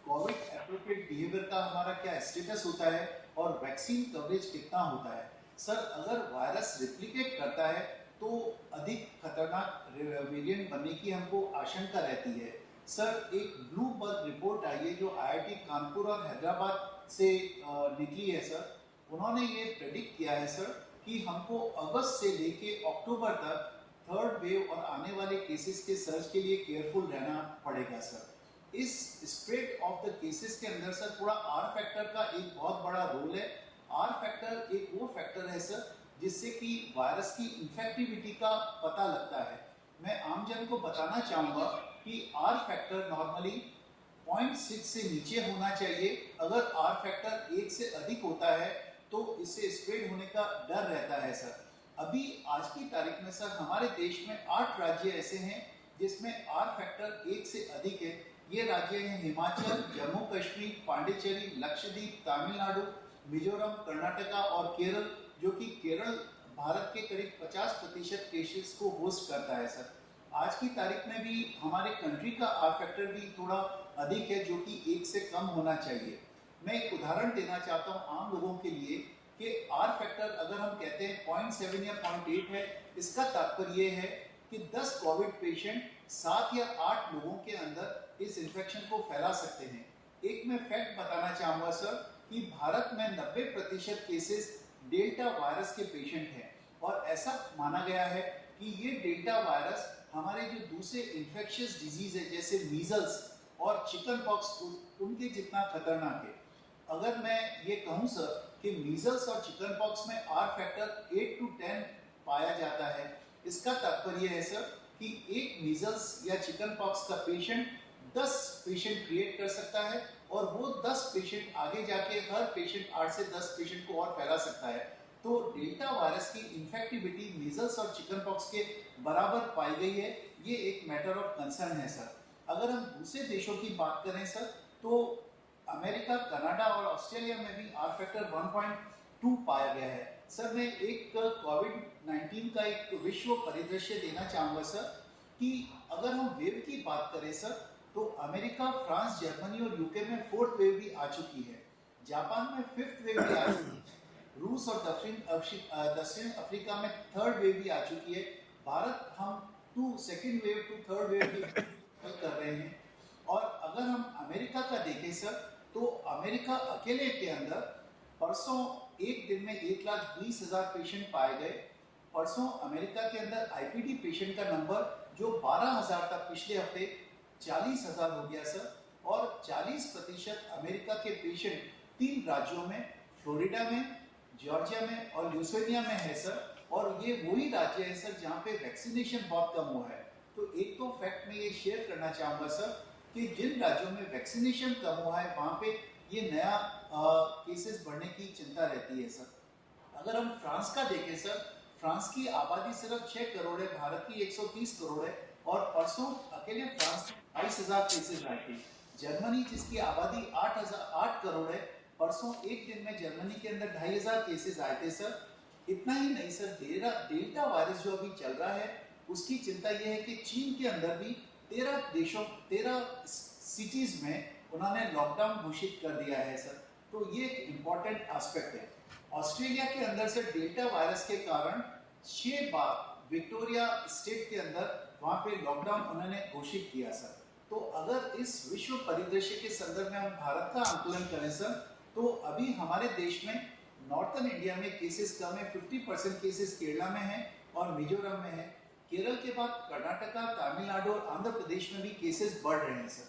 कोविड एप्रोप्रिएट बिहेवियर का हमारा क्या स्टेटस होता है, और वैक्सीन कवरेज कितना होता है। सर अगर वायरस रिप्लिकेट करता है तो अधिक खतरनाक वेरिएंट बनने की हमको आशंका रहती है। सर एक ब्लूमबर्ग रिपोर्ट आई है जो IIT कानपुर और हैदराबाद से निकली है सर। उन्होंने ये प्रेडिक्ट किया है सर कि हमको अगस्त से लेके अक्टूबर तक थर्ड वेव और आने वाले केसेस के सर्च के लिए केयरफुल रहना पड़ेगा सर। इस स्प्रेड ऑफ द केसेस के अंदर सर थोड़ा आर फैक्टर का एक बहुत बड़ा रोल है। आर फैक्टर एक वो फैक्टर है सर जिससे कि वायरस की इन्फेक्टिविटी का पता लगता है। मैं आमजन को बताना चाहूँगा कि आर फैक्टर नॉर्मली 0.6 से नीचे होना चाहिए। अगर आर फैक्टर 1 से अधिक होता है तो इससे स्प्रेड होने का डर रहता है सर। अभी आज की तारीख में सर हमारे देश में 8 राज्य ऐसे हैं जिसमें आर फैक्टर 1 से अधिक है। ये राज्य हैं हिमाचल, जम्मू कश्मीर, पांडिचेरी, लक्षद्वीप, तमिलनाडु, मिजोरम, कर्नाटका और केरल, जो कि केरल भारत के करीब 50% केसेस को होस्ट करता है सर। आज की तारीख में भी हमारे कंट्री का आर फैक्टर भी थोड़ा अधिक है जो कि 1 से कम होना चाहिए। मैं एक उदाहरण देना चाहता हूँ आम लोगों के लिए कि आर फैक्टर अगर हम कहते हैं 0.7 या 0.8 है, इसका तात्पर्य ये है कि 10 कोविड पेशेंट 7 या 8 लोगों के अंदर इस इन्फेक्शन को फैला सकते हैं। एक मैं फैक्ट बताना चाहूँगा सर कि भारत में 90% केसेस डेल्टा वायरस के पेशेंट हैं, और ऐसा माना गया है कि ये डेल्टा वायरस हमारे जो दूसरे इन्फेक्शियस डिजीज है जैसे मीजल्स और चिकन पॉक्स उनके जितना खतरनाक है। अगर मैं ये कहूँ सर कि मीजल्स और चिकन पॉक्स में आर फैक्टर 8 to 10 पाया जाता है, इसका तात्पर्य है सर कि एक मीजल्स या चिकन पॉक्स का पेशेंट 10 पेशेंट क्रिएट कर सकता है, और वो 10 पेशेंट आगे जाके हर पेशेंट 8 से 10 पेशेंट को और फैला सकता है। तो डेल्टा वायरस की इन्फेक्टिविटी मीजल्स और चिकन पॉक्स के बराबर पाई गई है। ये एक मैटर ऑफ कंसर्न है सर। अगर हम दूसरे देशों की बात करें सर तो अमेरिका, कनाडा और ऑस्ट्रेलिया में भी आर फैक्टर 1.2 पाया गया है। सर मैं एक कोविड-19 का एक विश्व परिदृश्य देना चाहूँगा सर। कि अगर हम वेव की बात करें सर, तो अमेरिका, फ्रांस, जर्मनी और यूके में 4th वेव भी आ चुकी है, जापान में 5th वेव भी आ चुकी है, रूस और दक्षिण अफ्रीका में 3rd वेव भी आ चुकी है। भारत हम second wave to 3rd wave भी कर रहे हैं। और अगर हम अमेरिका का देखें सर, तो अमेरिका अकेले के अंदर परसों एक दिन में 1,20,000 पेशेंट पाए गए। परसों अमेरिका के अंदर आईपीडी पेशेंट का नंबर जो 12,000 था, पिछले हफ्ते 40,000 हो गया सर। और 40% अमेरिका के पेशेंट 3 राज्यों में, फ्लोरिडा में, जॉर्जिया में और ल्यूसियाना में है सर। और ये वही राज्य है सर जहाँ पे वैक्सीनेशन बहुत कम हुआ है। तो एक तो फैक्ट मैं ये शेयर करना चाहूँगा सर कि जिन राज्यों में वैक्सीनेशन कम हुआ है वहाँ पे ये नया केसेस बढ़ने की चिंता रहती है सर। अगर हम फ्रांस का देखें सर, फ्रांस की आबादी सिर्फ 6 करोड़ है, भारत की 130 करोड़ है। और परसों अकेले फ्रांस में 22,000 केसेस आए थे। जर्मनी जिसकी आबादी 8 करोड़ है, परसों एक दिन में जर्मनी के अंदर 2,500 केसेस आए थे सर। इतना ही नहीं सर, डेल्टा वायरस जो अभी चल रहा है उसकी चिंता यह है कि चीन के अंदर भी 13 सिटीज में उन्होंने लॉकडाउन घोषित कर दिया है सर। तो ये एक इम्पॉर्टेंट एस्पेक्ट है। ऑस्ट्रेलिया के अंदर से डेल्टा वायरस के कारण 6 बार विक्टोरिया स्टेट के अंदर वहां पे लॉकडाउन उन्होंने घोषित किया सर। तो अगर इस विश्व परिदृश्य के संदर्भ में हम भारत का आंकलन करें सर, तो अभी हमारे देश में नॉर्थन इंडिया में केसेस कम है, 50% केसेस केरला में है और मिजोरम में है। केरल के बाद कर्नाटका, तमिलनाडु और आंध्र प्रदेश में भी केसेस बढ़ रहे हैं सर।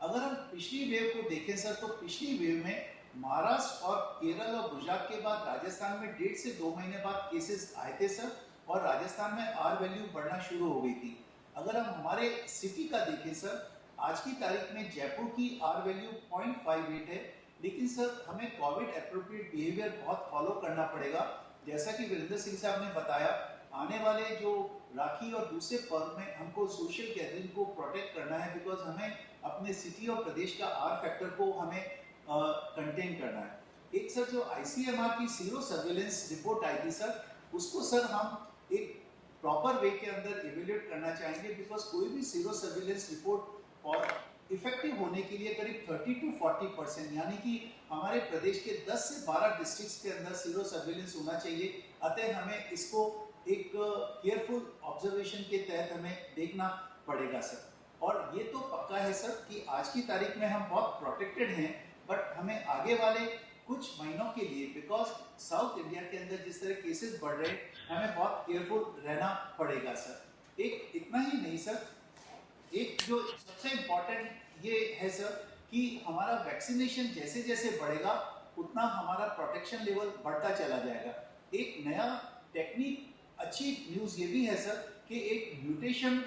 अगर हम पिछली वेव को देखें सर, तो पिछली वेव में महाराष्ट्र और केरल और गुजरात के बाद राजस्थान में 1.5 से 2 महीने बाद केसेस आए थे सर। और राजस्थान में आर वैल्यू बढ़ना शुरू हो गई थी। अगर हम हमारे सिटी का देखें सर, आज की तारीख में जयपुर की आर वैल्यू 0.58 है। लेकिन सर हमें कोविड एप्रोप्रिएट बिहेवियर बहुत फॉलो करना पड़ेगा। जैसा कि वीरेंद्र सिंह साहब ने बताया, आने वाले जो राखी और दूसरे पर्व में हमको सोशल गैदरिंग को प्रोटेक्ट करना है, बिकॉज हमें अपने सिटी और प्रदेश का आर फैक्टर को हमें कंटेन करना है। एक सर जो ICMR की सीरो सर्वेलेंस रिपोर्ट आई थी सर, उसको सर हम एक प्रॉपर वे के अंदर इवेल्युएट करना चाहेंगे, बिकॉज कोई भी सीरो सर्वेलेंस रिपोर्ट और इफेक्टिव होने के लिए करीब 30 to 40%, यानी कि हमारे प्रदेश के 10 से 12 डिस्ट्रिक्ट्स के अंदर सीरो सर्वेलेंस होना चाहिए। अतः हमें इसको एक केयरफुल ऑब्जर्वेशन के तहत हमें देखना पड़ेगा सर। और ये तो पक्का है सर कि आज की तारीख में हम बहुत प्रोटेक्टेड हैं, बट हमें आगे वाले कुछ महीनों के लिए, बिकॉज साउथ इंडिया के अंदर जिस तरह केसेस बढ़ रहे हैं, हमें बहुत केयरफुल रहना पड़ेगा सर। एक इतना ही नहीं सर, एक जो सबसे इम्पोर्टेंट ये है सर कि हमारा वैक्सीनेशन जैसे जैसे बढ़ेगा उतना हमारा प्रोटेक्शन लेवल बढ़ता चला जाएगा। एक नया टेक्निक, अच्छी न्यूज़ ये भी है सर कि एक म्यूटेशन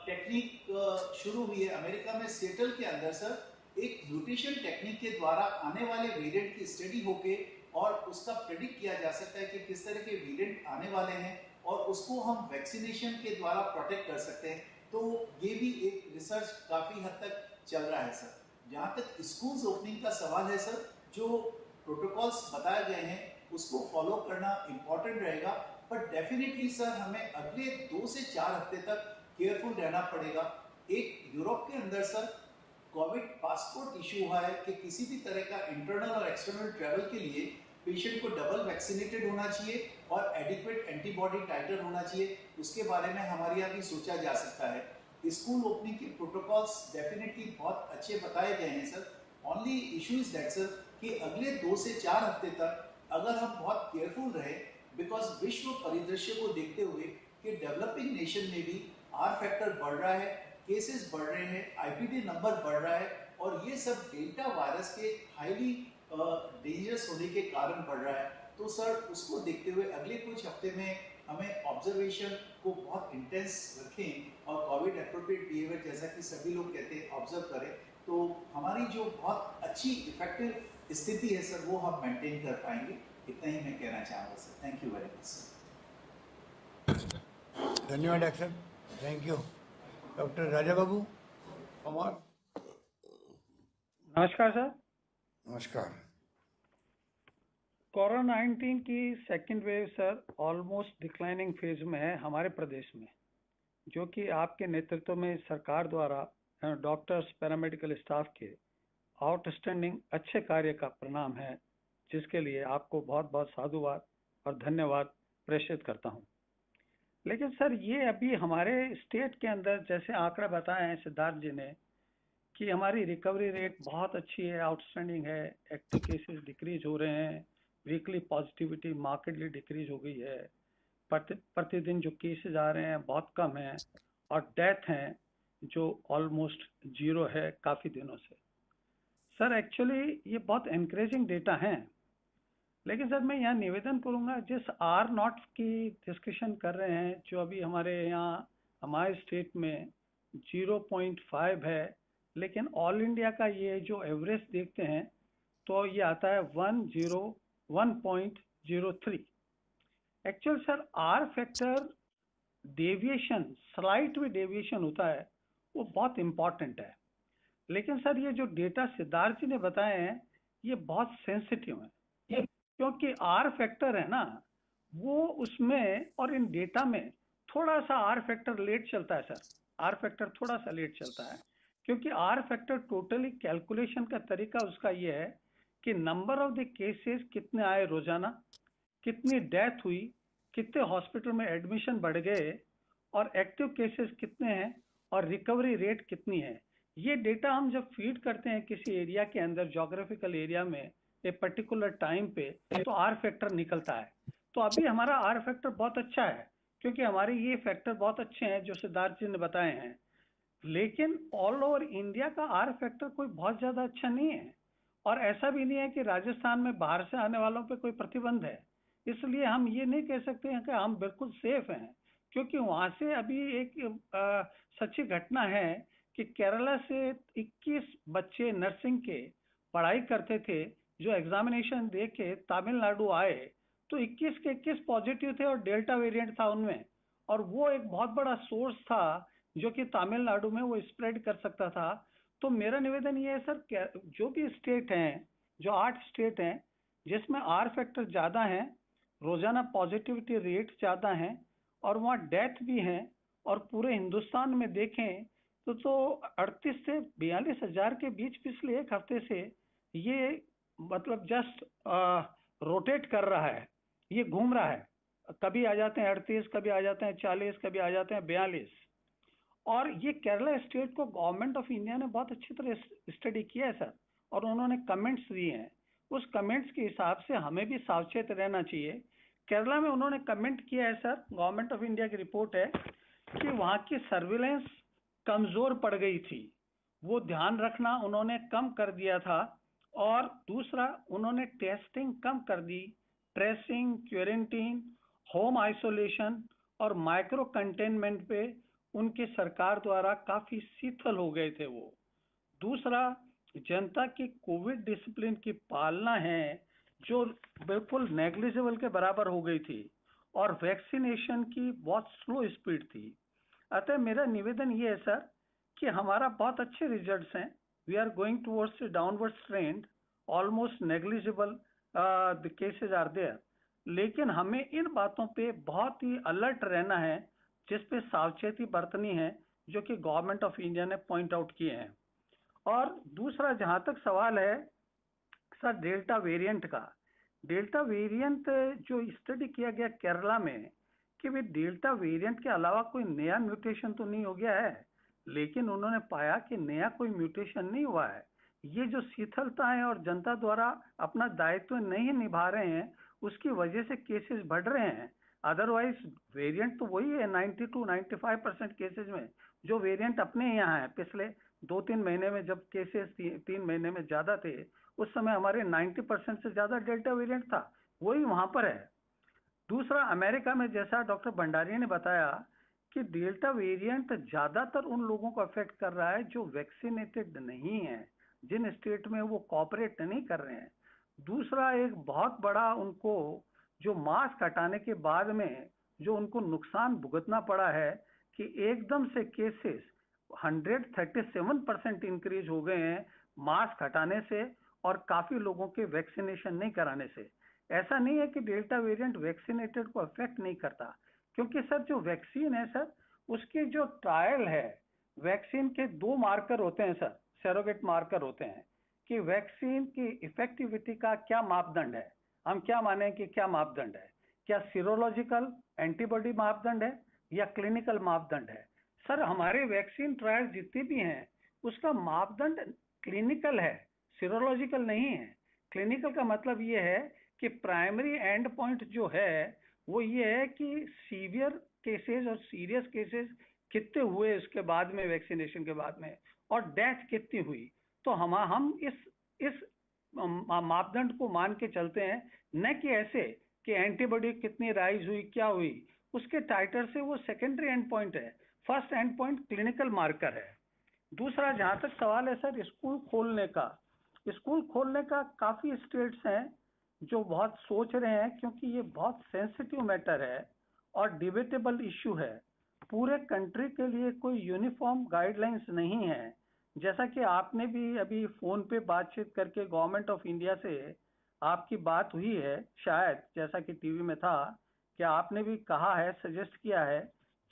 टेक्निक शुरू हुई है अमेरिका में, सिएटल के अंदर सर। एक म्यूटेशन टेक्निक के द्वारा आने वाले वेरिएंट की स्टडी होके और उसका प्रेडिक्ट किया जा सकता है कि किस तरह के वेरिएंट आने वाले हैं और उसको हम वैक्सीनेशन के द्वारा प्रोटेक्ट कर सकते हैं। तो ये भी एक रिसर्च काफ़ी हद तक चल रहा है सर। जहाँ तक स्कूल्स ओपनिंग का सवाल है सर, जो प्रोटोकॉल्स बताए गए हैं उसको फॉलो करना इम्पॉर्टेंट रहेगा। बट डेफिनेटली सर हमें अगले 2 से 4 हफ्ते तक केयरफुल रहना पड़ेगा। एक यूरोप के अंदर सर कोविड पासपोर्ट इशू हुआ है कि किसी भी तरह का इंटरनल और एक्सटर्नल ट्रैवल के लिए पेशेंट को डबल वैक्सीनेटेड होना चाहिए और एडिक्वेट एंटीबॉडी टाइटर होना चाहिए। उसके बारे में हमारे यहाँ भी सोचा जा सकता है। स्कूल ओपनिंग के प्रोटोकॉल्स डेफिनेटली बहुत अच्छे बताए गए हैं sir. Only issue is that sir कि अगले 2 से 4 हफ्ते तक अगर हम बहुत केयरफुल रहे, बिकॉज विश्व परिदृश्य को देखते हुए कि डेवलपिंग नेशन में भी आर फैक्टर बढ़ रहा है, केसेस बढ़ रहे हैं, आईपीडी नंबर बढ़ रहा है और ये सब डेल्टा वायरस के हाईली डेंजरस होने के कारण बढ़ रहा है। तो सर उसको देखते हुए अगले कुछ हफ्ते में हमें ऑब्जर्वेशन को बहुत इंटेंस रखें और कोविड एप्रोप्रिएट बिहेवियर जैसा कि सभी लोग कहते हैं ऑब्जर्व करें, तो हमारी जो बहुत अच्छी इफेक्टिव स्थिति है सर वो हम मेंटेन कर पाएंगे। इतना ही मैं कहना चाहूँगा sir. Thank you very much sir. धन्यवाद doctor, thank you. Doctor Raja Babu Kumar. नमस्कार सर। नमस्कार। कोरोना 19 की second wave sir almost declining phase में है हमारे प्रदेश में, जो कि आपके नेतृत्व में सरकार द्वारा डॉक्टर्स पैरामेडिकल स्टाफ के आउटस्टैंडिंग अच्छे कार्य का परिणाम है, जिसके लिए आपको बहुत बहुत साधुवाद और धन्यवाद प्रेषित करता हूं। लेकिन सर, ये अभी हमारे स्टेट के अंदर जैसे आंकड़ा बताए हैं सिद्धार्थ जी ने कि हमारी रिकवरी रेट बहुत अच्छी है, आउटस्टैंडिंग है, एक्टिव केसेस डिक्रीज हो रहे हैं, वीकली पॉजिटिविटी मार्केटली डिक्रीज हो गई है, प्रतिदिन जो केसेस आ रहे हैं बहुत कम हैं, और डेथ हैं जो ऑलमोस्ट जीरो है काफ़ी दिनों से। सर एक्चुअली ये बहुत एनकरेजिंग डेटा हैं, लेकिन सर मैं यहाँ निवेदन करूँगा, जिस आर नॉट की डिस्कशन कर रहे हैं, जो अभी हमारे यहाँ हमारे स्टेट में 0.5 है, लेकिन ऑल इंडिया का ये जो एवरेज देखते हैं तो ये आता है 1.03। Actual sir R factor deviation, slight भी डेविएशन होता है, वो बहुत इम्पॉर्टेंट है। लेकिन सर ये जो डेटा सिद्धार्थ जी ने बताए हैं ये बहुत सेंसिटिव है, क्योंकि आर फैक्टर है ना, वो उसमें और इन डेटा में थोड़ा सा आर फैक्टर लेट चलता है सर, आर फैक्टर थोड़ा सा लेट चलता है, क्योंकि आर फैक्टर टोटली कैलकुलेशन का तरीका उसका ये है कि नंबर ऑफ द केसेस कितने आए रोजाना, कितनी डेथ हुई, कितने हॉस्पिटल में एडमिशन बढ़ गए, और एक्टिव केसेस कितने हैं, और रिकवरी रेट कितनी है। ये डेटा हम जब फीड करते हैं किसी एरिया के अंदर, जोग्राफिकल एरिया में, ए पर्टिकुलर टाइम पे, तो आर फैक्टर निकलता है। तो अभी हमारा आर फैक्टर बहुत अच्छा है, क्योंकि हमारे ये फैक्टर बहुत अच्छे हैं जो सिद्धार्थ जी ने बताए हैं। लेकिन ऑल ओवर इंडिया का आर फैक्टर कोई बहुत ज्यादा अच्छा नहीं है, और ऐसा भी नहीं है कि राजस्थान में बाहर से आने वालों पे कोई प्रतिबंध है। इसलिए हम ये नहीं कह सकते हैं कि हम बिल्कुल सेफ हैं, क्योंकि वहां से अभी एक सच्ची घटना है कि केरला से 21 बच्चे नर्सिंग के पढ़ाई करते थे, जो एग्जामिनेशन दे के तमिलनाडु आए तो 21 के 21 पॉजिटिव थे और डेल्टा वेरिएंट था उनमें, और वो एक बहुत बड़ा सोर्स था जो कि तमिलनाडु में वो स्प्रेड कर सकता था। तो मेरा निवेदन ये है सर, जो भी स्टेट हैं, जो 8 स्टेट हैं जिसमें आर फैक्टर ज़्यादा हैं, रोजाना पॉजिटिविटी रेट ज़्यादा हैं, और वहाँ डेथ भी हैं, और पूरे हिंदुस्तान में देखें तो 38 से 42 हजार के बीच पिछले एक हफ्ते से ये मतलब जस्ट रोटेट कर रहा है, ये घूम रहा है, कभी आ जाते हैं 38, कभी आ जाते हैं 40, कभी आ जाते हैं 42। और ये केरला स्टेट को गवर्नमेंट ऑफ इंडिया ने बहुत अच्छी तरह स्टडी किया है सर, और उन्होंने कमेंट्स दिए हैं। उस कमेंट्स के हिसाब से हमें भी सावचेत रहना चाहिए। केरला में उन्होंने कमेंट किया है सर, गवर्नमेंट ऑफ इंडिया की रिपोर्ट है कि वहाँ की सर्विलेंस कमजोर पड़ गई थी, वो ध्यान रखना उन्होंने कम कर दिया था। और दूसरा, उन्होंने टेस्टिंग कम कर दी, ट्रेसिंग, क्वारंटीन, होम आइसोलेशन और माइक्रो कंटेनमेंट पे उनके सरकार द्वारा काफी शिथिल हो गए थे वो। दूसरा, जनता की कोविड डिसिप्लिन की पालना है जो बिल्कुल नेग्लिजिबल के बराबर हो गई थी, और वैक्सीनेशन की बहुत स्लो स्पीड थी। अतः मेरा निवेदन ये है सर कि हमारा बहुत अच्छे रिजल्ट्स हैं, we are going towards downward trend, almost negligible the cases are there, लेकिन हमें इन बातों पे बहुत ही अलर्ट रहना है, जिस पे सावचेती बरतनी है, जो कि गवर्नमेंट ऑफ इंडिया ने पॉइंट आउट किए हैं। और दूसरा, जहां तक सवाल है सर डेल्टा वेरिएंट का, डेल्टा वेरिएंट जो स्टडी किया गया केरला में कि वे डेल्टा वेरिएंट के अलावा कोई नया म्यूटेशन तो नहीं हो गया है, लेकिन उन्होंने पाया कि नया कोई म्यूटेशन नहीं हुआ है। ये जो शिथिलता है और जनता द्वारा अपना दायित्व नहीं निभा रहे हैं, उसकी वजह से केसेस बढ़ रहे हैं। अदरवाइज वेरिएंट तो वही है, 92-95% केसेस में जो वेरिएंट अपने यहाँ है। पिछले 2-3 महीने में जब केसेस 3 महीने में ज्यादा थे, उस समय हमारे 90% से ज्यादा डेल्टा वेरिएंट था, वही वहां पर है। दूसरा, अमेरिका में जैसा डॉक्टर भंडारी ने बताया कि डेल्टा वेरिएंट ज्यादातर उन लोगों को अफेक्ट कर रहा है जो वैक्सीनेटेड नहीं है, जिन स्टेट में वो कॉपरेट नहीं कर रहे हैं। दूसरा, एक बहुत बड़ा उनको जो मास्क हटाने के बाद में जो उनको नुकसान भुगतना पड़ा है कि एकदम से केसेस 137% इंक्रीज हो गए हैं मास्क हटाने से, और काफी लोगों के वैक्सीनेशन नहीं कराने से। ऐसा नहीं है कि डेल्टा वेरिएंट वैक्सीनेटेड को अफेक्ट नहीं करता, क्योंकि सर जो वैक्सीन है सर, उसकी जो ट्रायल है, वैक्सीन के 2 मार्कर होते हैं सर, सरोगेट मार्कर होते हैं कि वैक्सीन की इफेक्टिविटी का क्या मापदंड है। हम क्या माने कि क्या मापदंड है, क्या सीरोलॉजिकल एंटीबॉडी मापदंड है या क्लिनिकल मापदंड है। सर हमारे वैक्सीन ट्रायल जितनी भी हैं उसका मापदंड क्लिनिकल है, सीरोलॉजिकल नहीं है। क्लिनिकल का मतलब ये है कि प्राइमरी एंड पॉइंट जो है वो ये है कि सीवियर केसेस और सीरियस केसेस कितने हुए इसके बाद में, वैक्सीनेशन के बाद में, और डेथ कितनी हुई। तो हम इस मापदंड को मान के चलते हैं, न कि ऐसे कि एंटीबॉडी कितनी राइज हुई, क्या हुई। उसके टाइटर से वो सेकेंडरी एंड पॉइंट है, first and point clinical marker है। दूसरा, जहां तक सवाल है सर स्कूल खोलने का काफी स्टेट्स हैं जो बहुत सोच रहे हैं, क्योंकि ये बहुत सेंसिटिव मैटर है और डिबेटेबल इश्यू है। पूरे कंट्री के लिए कोई यूनिफॉर्म गाइडलाइंस नहीं है। जैसा कि आपने भी अभी फोन पे बातचीत करके गवर्नमेंट ऑफ इंडिया से आपकी बात हुई है, शायद जैसा कि टीवी में था, कि आपने भी कहा है, सजेस्ट किया है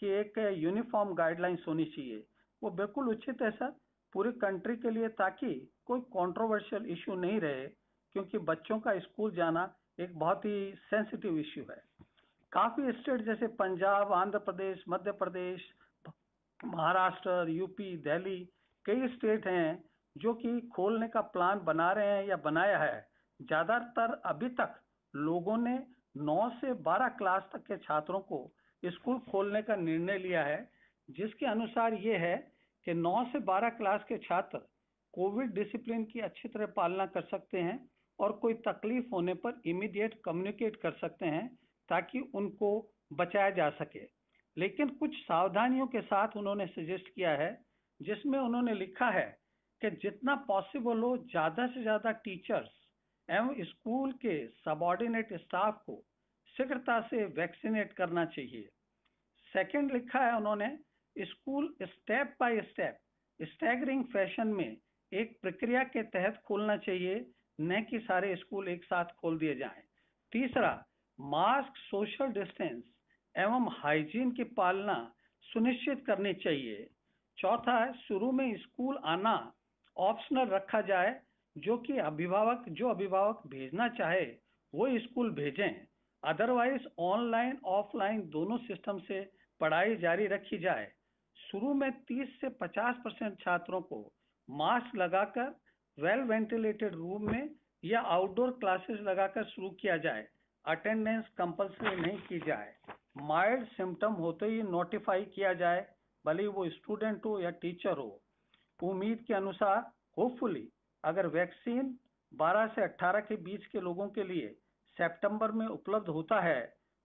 कि एक यूनिफॉर्म गाइडलाइंस होनी चाहिए। वो बिल्कुल उचित है सर पूरी कंट्री के लिए, ताकि कोई कंट्रोवर्शियल इश्यू नहीं रहे, क्योंकि बच्चों का स्कूल जाना एक बहुत ही सेंसिटिव इश्यू है। काफी स्टेट जैसे पंजाब, आंध्र प्रदेश, मध्य प्रदेश, महाराष्ट्र, यूपी, दिल्ली, कई स्टेट हैं जो कि खोलने का प्लान बना रहे हैं या बनाया है। ज्यादातर अभी तक लोगों ने 9 से 12 क्लास तक के छात्रों को स्कूल खोलने का निर्णय लिया है, जिसके अनुसार ये है कि 9 से 12 क्लास के छात्र कोविड डिसिप्लिन की अच्छी तरह पालना कर सकते हैं और कोई तकलीफ होने पर इमीडिएट कम्युनिकेट कर सकते हैं ताकि उनको बचाया जा सके। लेकिन कुछ सावधानियों के साथ उन्होंने सजेस्ट किया है, जिसमें उन्होंने लिखा है कि जितना पॉसिबल हो ज्यादा से ज्यादा टीचर्स एवं स्कूल के सबऑर्डिनेट स्टाफ को शीघ्रता से वैक्सीनेट करना चाहिए। सेकंड लिखा है उन्होंने, school step by step staggering fashion में एक प्रक्रिया के तहत खोलना चाहिए, न कि सारे स्कूल एक साथ खोल दिए जाएं। तीसरा, मास्क, सोशल डिस्टेंस एवं हाइजीन की पालना सुनिश्चित करनी चाहिए। चौथा है, शुरू में स्कूल आना ऑप्शनल रखा जाए, जो अभिभावक भेजना चाहे वो स्कूल भेजें, अदरवाइज ऑनलाइन ऑफलाइन दोनों सिस्टम से पढ़ाई जारी रखी जाए। शुरू में 30 से 50% छात्रों को मास्क लगाकर वेल वेंटिलेटेड रूम में या आउटडोर क्लासेस लगाकर शुरू किया जाए। अटेंडेंस कंपल्सरी नहीं की जाए। माइल्ड सिम्टम होते ही नोटिफाई किया जाए, भले वो स्टूडेंट हो या टीचर हो। उम्मीद के अनुसार होपफुली अगर वैक्सीन 12 से 18 के बीच के लोगों के लिए सितंबर में उपलब्ध होता है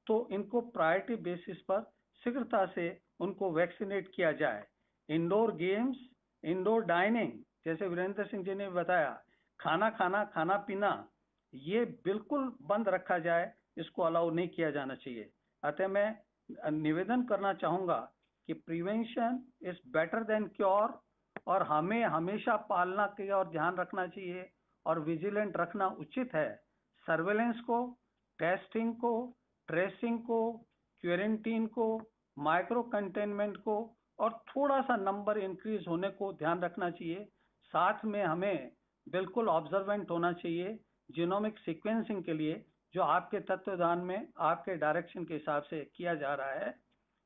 तो इनको प्रायोरिटी बेसिस पर शीघ्रता से उनको वैक्सीनेट किया जाए। इंडोर गेम्स, इंडोर डाइनिंग, जैसे वीरेंद्र सिंह जी ने बताया, खाना पीना ये बिल्कुल बंद रखा जाए, इसको अलाउ नहीं किया जाना चाहिए। अतः मैं निवेदन करना चाहूंगा कि prevention is better than cure, और हमें हमेशा पालना की और ध्यान रखना चाहिए और विजिलेंट रखना उचित है। सर्वेलेंस को, टेस्टिंग को, ट्रेसिंग को, क्वारंटीन को, माइक्रो कंटेनमेंट को और थोड़ा सा नंबर इंक्रीज होने को ध्यान रखना चाहिए। साथ में हमें बिल्कुल ऑब्जर्वेंट होना चाहिए जीनोमिक सीक्वेंसिंग के लिए, जो आपके तत्वाधान में आपके डायरेक्शन के हिसाब से किया जा रहा है।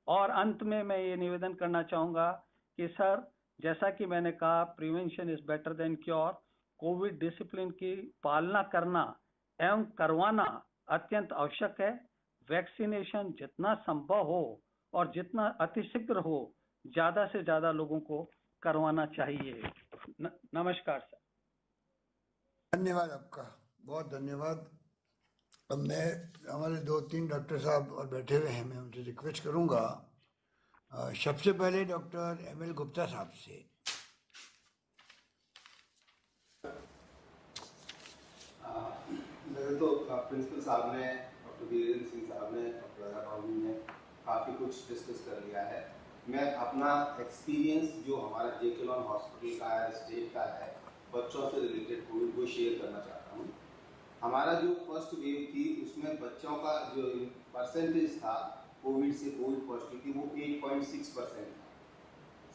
और अंत में मैं ये निवेदन करना चाहूंगा कि सर, जैसा कि मैंने कहा, prevention is better than cure. Covid discipline की पालना करना एवं करवाना अत्यंत आवश्यक है। वैक्सीनेशन जितना संभव हो और जितना अतिशीघ्र हो, ज्यादा से ज्यादा लोगों को करवाना चाहिए। नमस्कार सर। धन्यवाद आपका, बहुत धन्यवाद। अब मैं, हमारे 2-3 डॉक्टर साहब और बैठे हुए हैं, मैं उनसे रिक्वेस्ट करूंगा। सबसे पहले डॉक्टर ML गुप्ता साहब से। वैसे तो प्रिंसिपल साहब ने, डॉक्टर वीरेंद्र सिंह साहब ने, डॉक्टर राधा ने काफ़ी कुछ डिस्कस कर लिया है। मैं अपना एक्सपीरियंस जो हमारा JK Lon हॉस्पिटल का है, स्टेट का है, बच्चों से रिलेटेड कोविड, वो शेयर करना चाहता हूँ। हमारा जो फर्स्ट वेव थी उसमें बच्चों का जो परसेंटेज था कोविड से कोविड पॉजिटिव थी वो 8.6% था।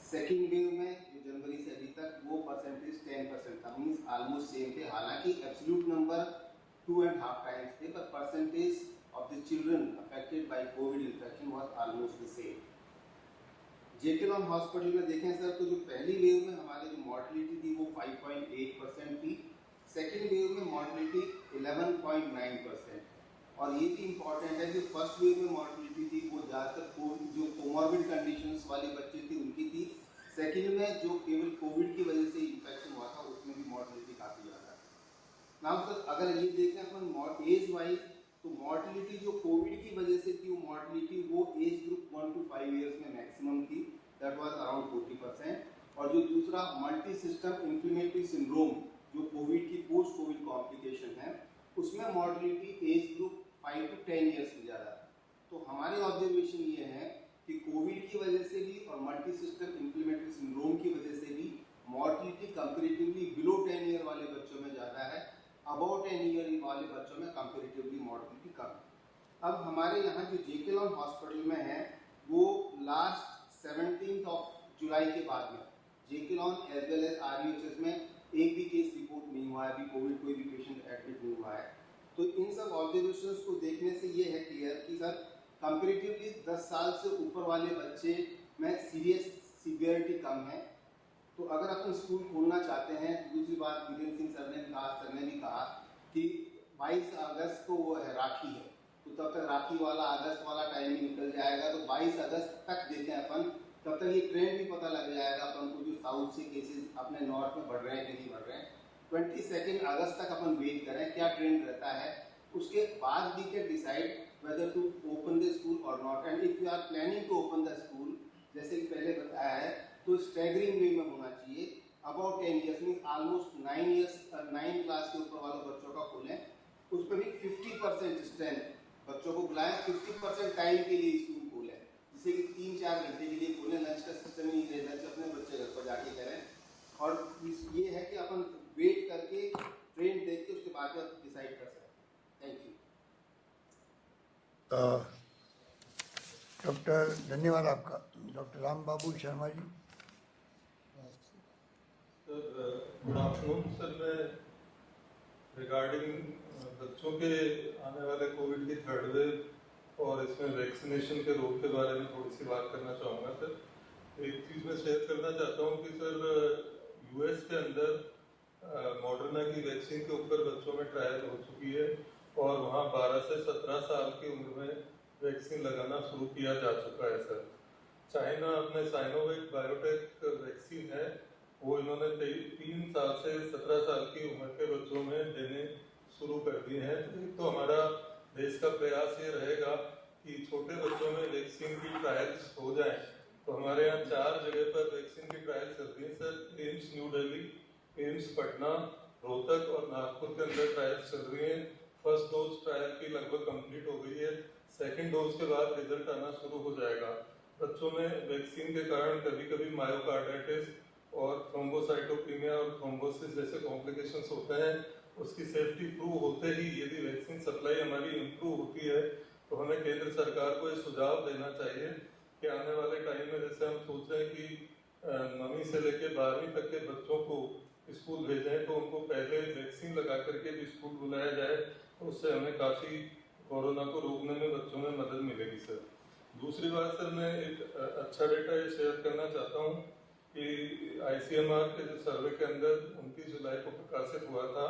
सेकेंड वेव में जो जनवरी से अभी तक वो परसेंटेज 10% था, मीन्स ऑलमोस्ट सेम थे। हालांकि एब्सोल्यूट नंबर 2.5 टाइम्स थे, पर percentage of the children affected by Covid infection was almost the same. JK lawn hospital में देखें सर तो जो पहली वेव में हमारी जो मॉर्टलिटी थी वो 5.8% थी, सेकेंड वेव में मॉर्टलिटी 11.9%। और ये भी इम्पॉर्टेंट है कि फर्स्ट वेव में मॉर्टलिटी थी वो ज़्यादातर जो कोमॉर्बिड कंडीशंस वाले बच्चे थे उनकी थी, सेकेंड में जो केवल कोविड की वजह से इन्फेक्शन हुआ था उसमें भी मॉर्टलिटी काफ़ी ज़्यादा है। नाउ सर अगर ये देखें अपन एज वाइज तो मॉर्टलिटी जो कोविड की वजह से थी वो मॉर्टलिटी वो एज ग्रुप 1 to 5 ईयर्स में मैक्सिमम थी, दैट वाज अराउंड 40%। और जो दूसरा मल्टी सिस्टम इन्फ्लेमेटरी सिंड्रोम जो कोविड की पोस्ट कोविड कॉम्प्लिकेशन है उसमें mortality age group 5 to 10 years से ज़्यादा है। तो हमारे ऑब्जर्वेशन ये है कि कोविड की वजह से भी और मल्टी सिस्टम इन्फ्लेमेटरी सिंड्रोम की वजह से भी मॉर्टलिटी कंपैरेटिवली बिलो 10 ईयर वाले बच्चों में ज़्यादा है, अबाउट 10 ईयर वाले बच्चों में कंपैरेटिवली मॉर्टलिटी कम है। अब हमारे यहाँ जो जेके लॉन हॉस्पिटल में है वो लास्ट 17 जुलाई के बाद में JK Lon as well as RUHS में एक भी केस रिपोर्ट नहीं हुआ है, अभी कोविड कोई भी पेशेंट एडमिट नहीं हुआ है। तो इन सब ऑब्जर्वेशंस को देखने से ये है क्लियर कि सर कंपैरेटिवली 10 साल से ऊपर वाले बच्चे में सीवियरिटी कम है। तो अगर अपन स्कूल खोलना चाहते हैं, दूसरी बात वीरेंद्र सिंह सर ने भी कहा कि 22 अगस्त को वो है राखी है, तो तब तक राखी वाला अगस्त वाला टाइम ही निकल जाएगा, तो 22 अगस्त तक देखें अपन, तब तक ये ट्रेंड भी पता लग जाएगा अपन को जो साउथ से केसेस अपने नॉर्थ में बढ़ रहे हैं कि नहीं बढ़ रहे हैं। 22 अगस्त तक अपन वेट करें क्या ट्रेंड रहता है, उसके बाद we can decide whether to open the school और not. And if you are planning to open the school जैसे कि पहले बताया है तो स्टैगरिंग वे में होना चाहिए, about 10 years mean almost 9 class के ऊपर वाले बच्चों का खोलें, उस पर भी 50% स्ट्रेंथ बच्चों को बुलाएं, 50% टाइम के लिए स्कूल खोलें, जैसे कि 3-4 घंटे के लिए खोलें, लंच का सिस्टम ही नहीं, लंच अपने बच्चे घर पर जाके करें। और ये है कि अपन वेट करके ट्रेंड देख के उसके बाद डिसाइड कर सकते हैं। थैंक यू डॉक्टर, धन्यवाद आपका। Doctor Ram Babu Sharma ji. Sir good afternoon. Sir मैं रिगार्डिंग बच्चों के आने वाले कोविड की थर्ड वेव और इसमें वैक्सीनेशन के रोल के बारे में थोड़ी सी बात करना चाहूँगा। सर एक चीज़ मैं शेयर करना चाहता हूँ कि सर US के अंदर मॉडर्ना की वैक्सीन के ऊपर बच्चों में ट्रायल हो चुकी है और वहाँ 12 से 17 साल की उम्र में वैक्सीन लगाना शुरू किया जा चुका है। सर चाइना अपने साइनोवेक बायोटेक वैक्सीन है वो इन्होंने 3 साल से 17 साल की उम्र के बच्चों में देने शुरू कर दिए हैं। तो हमारा देश का प्रयास ये रहेगा कि छोटे बच्चों में वैक्सीन की ट्रायल्स हो जाए। तो हमारे यहाँ 4 जगह पर वैक्सीन की ट्रायल चल रही है sir, AIIMS new Delhi, AIIMS Patna, Rohtak और नागपुर के अंदर ट्रायल्स चल रही हैं। फर्स्ट डोज ट्रायल की लगभग कंप्लीट हो गई है, सेकेंड डोज के बाद रिजल्ट आना शुरू हो जाएगा। बच्चों में वैक्सीन के कारण कभी कभी मायोकार्डाइटिस और थ्रोम्बोसाइटोपेनिया और थ्रोम्बोसिस जैसे कॉम्प्लिकेशंस होते हैं, उसकी सेफ्टी प्रूव होते ही यदि वैक्सीन सप्लाई हमारी इम्प्रूव होती है तो हमें केंद्र सरकार को ये सुझाव देना चाहिए कि आने वाले टाइम में जैसे हम सोच रहे हैं कि 9वीं से लेकर 12वीं तक के बच्चों को स्कूल भेजें तो उनको पहले वैक्सीन लगा करके भी स्कूल बुलाया जाए, तो उससे हमें काफ़ी कोरोना को रोकने में बच्चों में मदद मिलेगी। सर दूसरी बात सर मैं एक अच्छा डेटा ये शेयर करना चाहता हूँ कि ICMR के जो सर्वे के अंदर 29 जुलाई को प्रकाशित हुआ था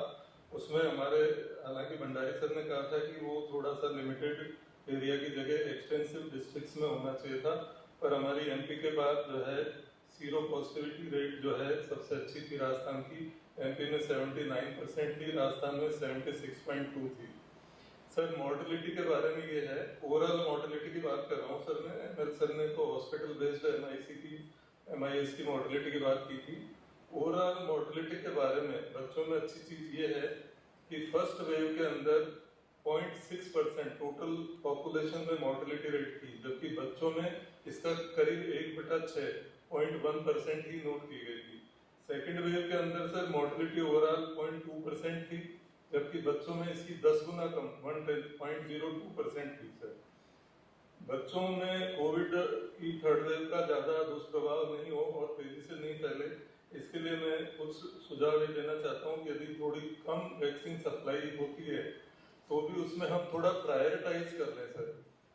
उसमें हमारे, हालांकि भंडारी सर ने कहा था कि वो थोड़ा सा लिमिटेड एरिया की जगह एक्सटेंसिव डिस्ट्रिक्ट्स में होना चाहिए था, पर हमारी MP के बाद जो है सीरो पॉजिटिविटी रेट जो है सबसे अच्छी थी राजस्थान की, MP में 79% थी, राजस्थान में 76.2 थी। सर मॉर्टेलिटी के बारे में ये है, ओवरऑल मॉर्टेलिटी की बात कर रहा हूँ सर मैं, ML सर ने तो हॉस्पिटल बेस्ड MIS की मॉर्टेलिटी की बात की थी। ओवरऑल मॉर्टेलिटी के बारे में बच्चों में अच्छी चीज ये है कि फर्स्ट वेव के अंदर 0.6% टोटल पॉपुलेशन में मॉर्टेलिटी रेट थी, जबकि बच्चों में इसका करीब 1/6 0.1% ही नोट की गई थी। सेकेंड वेव के अंदर सर मॉर्टेलिटी ओवरऑल 0.2% थी, जबकि बच्चों में इसकी 10 गुना कम 1.02% थी। सर बच्चों में कोविड की थर्ड वेव का ज़्यादा दुष्प्रभाव नहीं हो और तेजी से नहीं फैले, इसके लिए मैं कुछ सुझाव ये देना चाहता हूँ कि यदि थोड़ी कम वैक्सीन सप्लाई होती है तो भी उसमें हम थोड़ा प्रायोरिटाइज कर लें सर।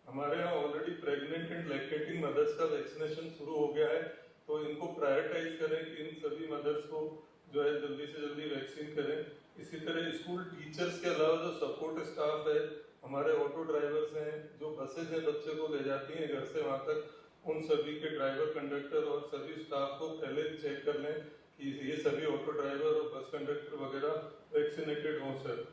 हमारे यहाँ already pregnant and lactating mothers का वैक्सीनेशन शुरू हो गया है, तो इनको प्रायोरिटाइज करें कि इन सभी मदर्स को जो है जल्दी से जल्दी वैक्सीन करें। इसी तरह स्कूल टीचर्स के अलावा जो सपोर्ट स्टाफ है, हमारे ऑटो ड्राइवर्स हैं, जो बसेज हैं बच्चे को ले जाती हैं घर से वहाँ तक, उन सभी के ड्राइवर कंडक्टर और सभी स्टाफ को पहले चेक कर लें कि ये सभी ऑटो ड्राइवर और बस कंडक्टर वगैरह वैक्सीनेटेड हों सर।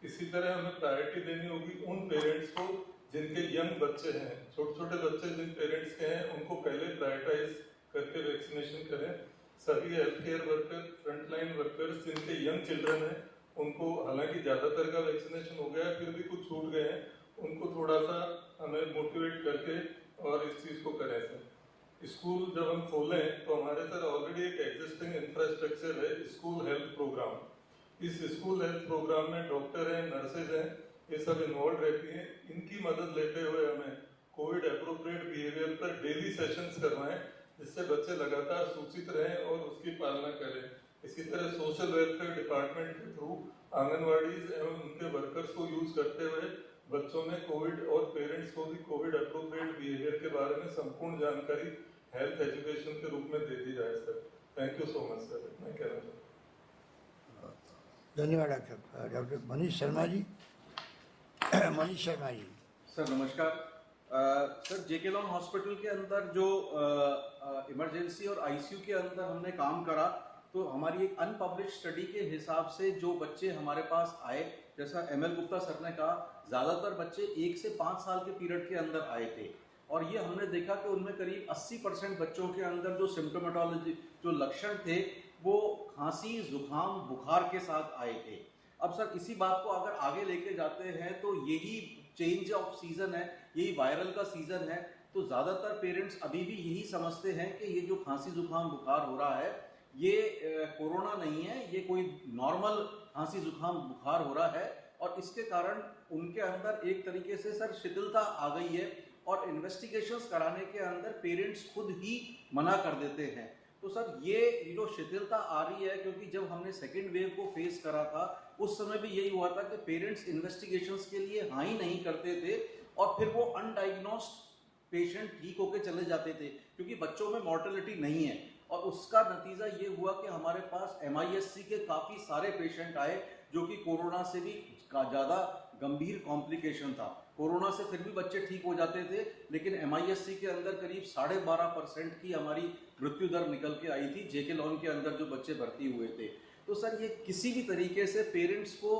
इसी तरह हमें प्रायोरिटी देनी होगी उन पेरेंट्स को जिनके यंग बच्चे हैं, छोटे छोटे बच्चे जिन पेरेंट्स के हैं उनको पहले प्रायोरिटाइज करके वैक्सीनेशन करें। सभी health care worker, frontline workers जिनके यंग चिल्ड्रन हैं उनको, हालांकि ज़्यादातर का वैक्सीनेशन हो गया है फिर भी कुछ छूट गए हैं, उनको थोड़ा सा हमें मोटिवेट करके और इस चीज़ को करें सर। स्कूल जब हम खोलें तो हमारे सर ऑलरेडी एक एग्जिस्टिंग इंफ्रास्ट्रक्चर है, स्कूल हेल्थ प्रोग्राम। इस स्कूल हेल्थ प्रोग्राम में डॉक्टर हैं, नर्सेज हैं, ये सब इन्वॉल्व रहती हैं। इनकी मदद लेते हुए हमें कोविड अप्रोप्रिएट बिहेवियर पर डेली सेशंस करवाएं, जिससे बच्चे लगातार सूचित रहें और उसकी पालना करें। इसी तरह सोशल वेलफेयर डिपार्टमेंट के थ्रू आंगनवाड़ीज एवं उनके वर्कर्स को यूज करते हुए बच्चों में कोविड और पेरेंट्स को भी कोविड अप्रोप्रिएट बिहेवियर के बारे में संपूर्ण जानकारी हेल्थ एजुकेशन के रूप में दे दी जाए sir. Thank you so much sir, मैं कहना चाहता हूँ। धन्यवाद डॉक्टर मनीष शर्मा जी। मनीष शर्मा जी सर नमस्कार। सर जेके लॉन हॉस्पिटल के अंदर जो इमरजेंसी और आईसीयू के अंदर हमने काम करा, तो हमारी एक अनपब्लिश स्टडी के हिसाब से जो बच्चे हमारे पास आए, जैसा ML गुप्ता सर ने कहा, ज़्यादातर बच्चे 1 से 5 साल के पीरियड के अंदर आए थे। और ये हमने देखा कि उनमें करीब 80% बच्चों के अंदर जो सिम्टोमेटोलॉजी, जो लक्षण थे, वो खांसी, जुकाम, बुखार के साथ आए थे। अब सर इसी बात को अगर आगे लेके जाते हैं तो यही चेंज ऑफ सीजन है, यही वायरल का सीजन है, तो ज़्यादातर पेरेंट्स अभी भी यही समझते हैं कि ये जो खांसी, जुकाम, बुखार हो रहा है ये कोरोना नहीं है, ये कोई नॉर्मल खांसी, जुकाम, बुखार हो रहा है। और इसके कारण उनके अंदर एक तरीके से सर शिथिलता आ गई है और इन्वेस्टिगेशंस कराने के अंदर पेरेंट्स खुद ही मना कर देते हैं। तो सर ये जो शिथिलता आ रही है, क्योंकि जब हमने सेकेंड वेव को फेस करा था उस समय भी यही हुआ था कि पेरेंट्स इन्वेस्टिगेशंस के लिए हाँ ही नहीं करते थे और फिर वो अनडायग्नोस्ड पेशेंट ठीक होके चले जाते थे, क्योंकि बच्चों में मॉर्टेलिटी नहीं है। और उसका नतीजा ये हुआ कि हमारे पास MISC के काफ़ी सारे पेशेंट आए जो कि कोरोना से भी ज़्यादा गंभीर कॉम्प्लिकेशन था। कोरोना से फिर भी बच्चे ठीक हो जाते थे, लेकिन MISC के अंदर करीब 12.5% की हमारी मृत्यु दर निकल के आई थी जेके लॉन के अंदर जो बच्चे भर्ती हुए थे। तो सर ये किसी भी तरीके से पेरेंट्स को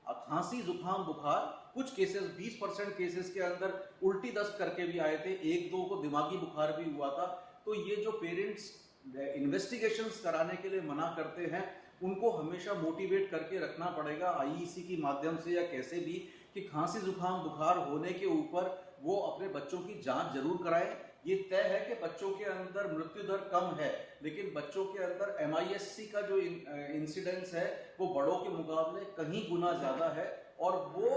खांसी, जुकाम, बुखार, कुछ केसेस 20% केसेस के अंदर उल्टी दस्त करके भी आए थे, 1-2 को दिमागी बुखार भी हुआ था। तो ये जो पेरेंट्स इन्वेस्टिगेशंस कराने के लिए मना करते हैं, उनको हमेशा मोटिवेट करके रखना पड़ेगा IEC के माध्यम से या कैसे भी, कि खांसी, जुकाम, बुखार होने के ऊपर वो अपने बच्चों की जांच जरूर कराएं। ये तय है कि बच्चों के अंदर मृत्यु दर कम है, लेकिन बच्चों के अंदर MISC का जो इंसिडेंस है वो बड़ों के मुकाबले कहीं गुना ज़्यादा है और वो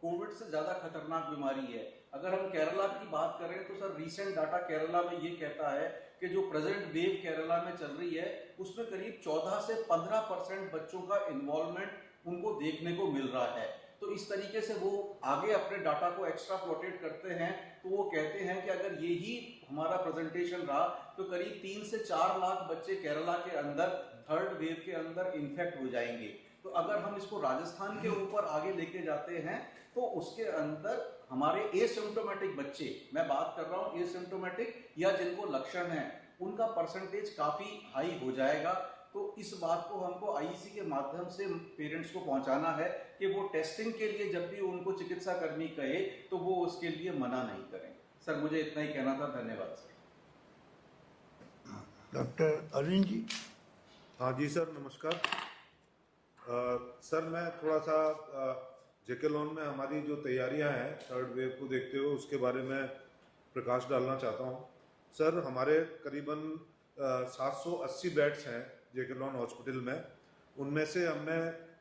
कोविड से ज़्यादा खतरनाक बीमारी है। अगर हम केरला की बात करें तो सर रिसेंट डाटा केरला में ये कहता है कि जो प्रेजेंट वेव केरला में चल रही है उसमें करीब 14 से 15% बच्चों का इन्वॉल्वमेंट उनको देखने को मिल रहा है। तो इस तरीके से वो आगे अपने डाटा को एक्स्ट्रा प्लॉटेड करते हैं, तो वो कहते हैं कि अगर यही हमारा प्रेजेंटेशन रहा तो करीब 3 से 4 लाख बच्चे केरला के अंदर थर्ड वेव के अंदर इन्फेक्ट हो जाएंगे। तो अगर हम इसको राजस्थान के ऊपर आगे लेके जाते हैं तो उसके अंदर हमारे एसिम्प्टोमेटिक बच्चे, मैं बात कर रहा हूँ एसिम्प्टोमेटिक या जिनको लक्षण है, उनका परसेंटेज काफ़ी हाई हो जाएगा। तो इस बात को हमको IEC के माध्यम से पेरेंट्स को पहुंचाना है कि वो टेस्टिंग के लिए जब भी उनको चिकित्सा कर्मी कहे तो वो उसके लिए मना नहीं करें। सर मुझे इतना ही कहना था, धन्यवाद सर। डॉक्टर अरविंद जी। हाँ जी सर नमस्कार। सर मैं थोड़ा सा जेके लॉन में हमारी जो तैयारियां हैं थर्ड वेव को देखते हुए उसके बारे में प्रकाश डालना चाहता हूं। सर हमारे करीबन 780 बेड्स हैं जेके लॉन हॉस्पिटल में, उनमें से हमने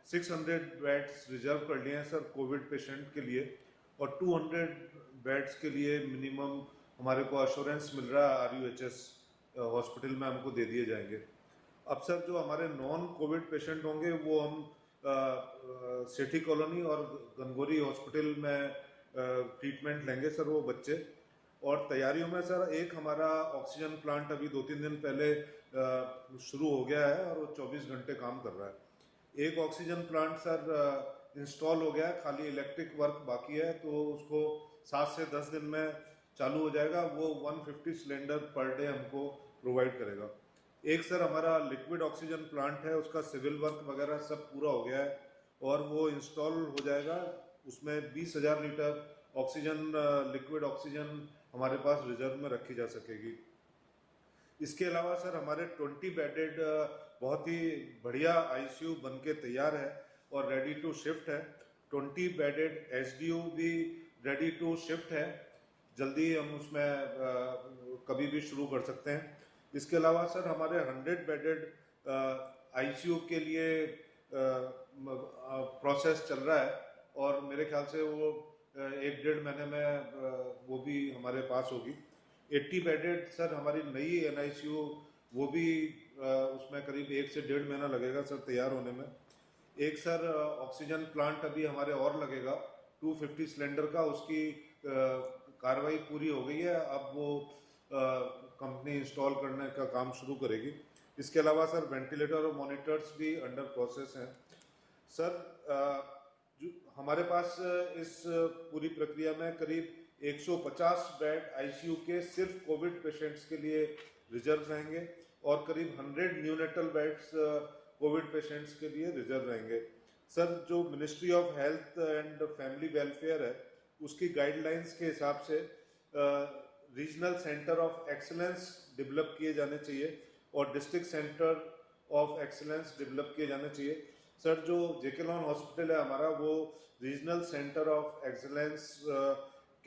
600 बेड्स रिजर्व कर लिए हैं सर कोविड पेशेंट के लिए, और 200 बेड्स के लिए मिनिमम हमारे को अश्योरेंस मिल रहा है RUHS हॉस्पिटल में हमको दे दिए जाएंगे। अब सर जो हमारे नॉन कोविड पेशेंट होंगे वो हम सेठी कॉलोनी और गंगोरी हॉस्पिटल में ट्रीटमेंट लेंगे सर वो बच्चे। और तैयारियों में सर एक हमारा ऑक्सीजन प्लांट अभी 2-3 दिन पहले शुरू हो गया है और वो 24 घंटे काम कर रहा है। एक ऑक्सीजन प्लांट सर इंस्टॉल हो गया है, खाली इलेक्ट्रिक वर्क बाकी है, तो उसको 7 से 10 दिन में चालू हो जाएगा। वो 150 सिलेंडर पर डे हमको प्रोवाइड करेगा। एक सर हमारा लिक्विड ऑक्सीजन प्लांट है, उसका सिविल वर्क वगैरह सब पूरा हो गया है और वो इंस्टॉल हो जाएगा। उसमें 20,000 लीटर ऑक्सीजन लिक्विड ऑक्सीजन हमारे पास रिजर्व में रखी जा सकेगी। इसके अलावा सर हमारे 20 बेडेड बहुत ही बढ़िया ICU बन के तैयार है और रेडी टू शिफ्ट है। 20 बेडेड SDU भी रेडी टू शिफ्ट है, जल्दी हम उसमें कभी भी शुरू कर सकते हैं। इसके अलावा सर हमारे 100 बेडेड ICU के लिए प्रोसेस चल रहा है और मेरे ख्याल से वो 1-1.5 महीने में वो भी हमारे पास होगी। 80 बेडेड सर हमारी नई NICU वो भी उसमें करीब 1 से 1.5 महीना लगेगा सर तैयार होने में। एक सर ऑक्सीजन प्लांट अभी हमारे और लगेगा 250 सिलेंडर का, उसकी कार्रवाई पूरी हो गई है, अब वो कंपनी इंस्टॉल करने का काम शुरू करेगी। इसके अलावा सर वेंटिलेटर और मॉनिटर्स भी अंडर प्रोसेस हैं। सर जो हमारे पास इस पूरी प्रक्रिया में करीब 150 बेड ICU के सिर्फ कोविड पेशेंट्स के लिए रिजर्व रहेंगे और करीब 100 न्यूनेटल बेड्स कोविड पेशेंट्स के लिए रिजर्व रहेंगे। सर जो ministry of health and family welfare है उसकी गाइडलाइंस के हिसाब से regional centre of excellence develop किए जाने चाहिए और district centre of excellence develop किए जाने चाहिए। सर जो JK लॉन हॉस्पिटल है हमारा वो रीजनल सेंटर ऑफ एक्सीलेंस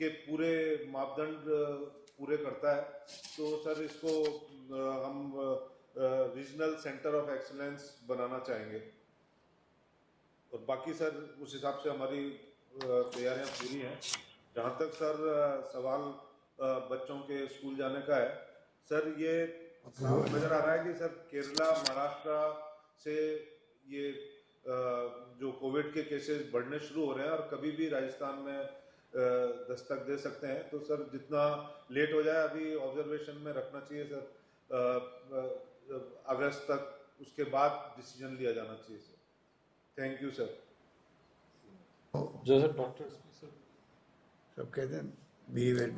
के पूरे मापदंड पूरे करता है, तो सर इसको हम रीजनल सेंटर ऑफ एक्सीलेंस बनाना चाहेंगे। और बाकी सर उस हिसाब से हमारी तैयारियां पूरी हैं। जहाँ तक सर सवाल बच्चों के स्कूल जाने का है, सर ये नजर आ रहा है कि सर केरला महाराष्ट्र से ये जो कोविड के केसेस बढ़ने शुरू हो रहे हैं और कभी भी राजस्थान में दस्तक दे सकते हैं, तो सर जितना लेट हो जाए अभी ऑब्जर्वेशन में रखना चाहिए सर। अगस्त तक उसके बाद डिसीजन लिया जाना चाहिए सर। Thank you sir. जो सर डॉक्टर सब कहते हैं बिहेवियर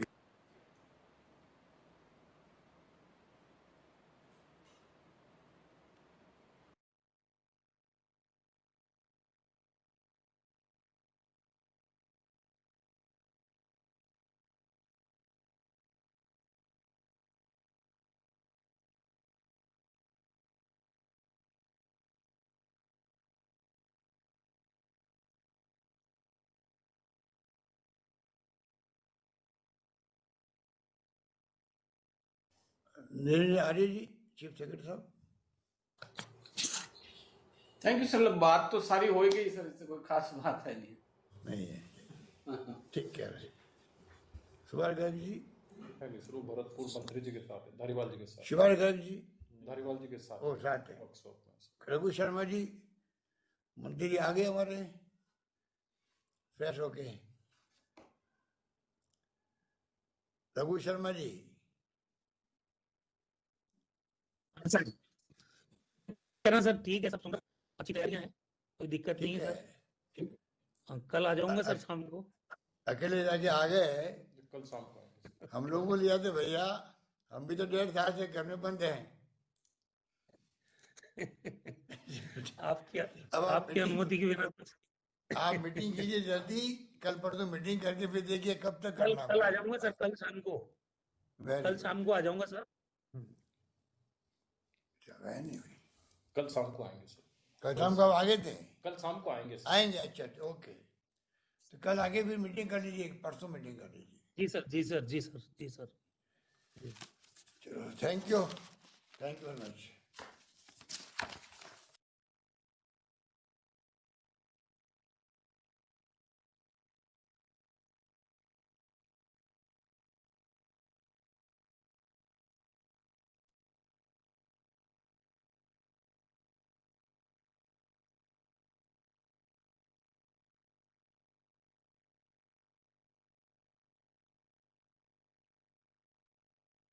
निरंजन आर्य जी, चीफ सेक्रेटरी साहब। Thank you sir. बात तो सारी हो ही गई सर, इससे कोई खास बात है नहीं है। ठीक कह रहे सुभाष गर्ग जी। सर वो भरतपुर मंत्री जी के साथ है, धारीवाल जी के साथ। शिवाल गर्ग जी धारीवाल जी के साथ वो साथ है। रघु शर्मा जी मंत्री जी आ गए हमारे फ्रेश होके। रघु शर्मा जी सर ठीक है, सब सुन अच्छी तैयारियां हैं, कोई दिक्कत नहीं है सर। कल आ जाऊंगा सर शाम को। अकेले जाके आ गए, कल शाम को हम लोग को लिया थे भैया, हम भी तो 1.5 साल से घर में बंद हैं। आपकी अनुमति की बिना आप मीटिंग कीजिए जल्दी, कल परसों मीटिंग करके फिर देखिए कब तक करना। कल आ जाऊंगा सर, कल शाम को आ जाऊंगा सर। नहीं हुई, कल शाम को आएंगे सर। कल शाम को आ गए थे? कल शाम को आएंगे सर। आएंगे, अच्छा ओके। तो कल आगे फिर मीटिंग कर लीजिए, परसों मीटिंग कर लीजिए। जी सर, जी सर, जी सर, जी सर। चलो, थैंक यू वेरी मच।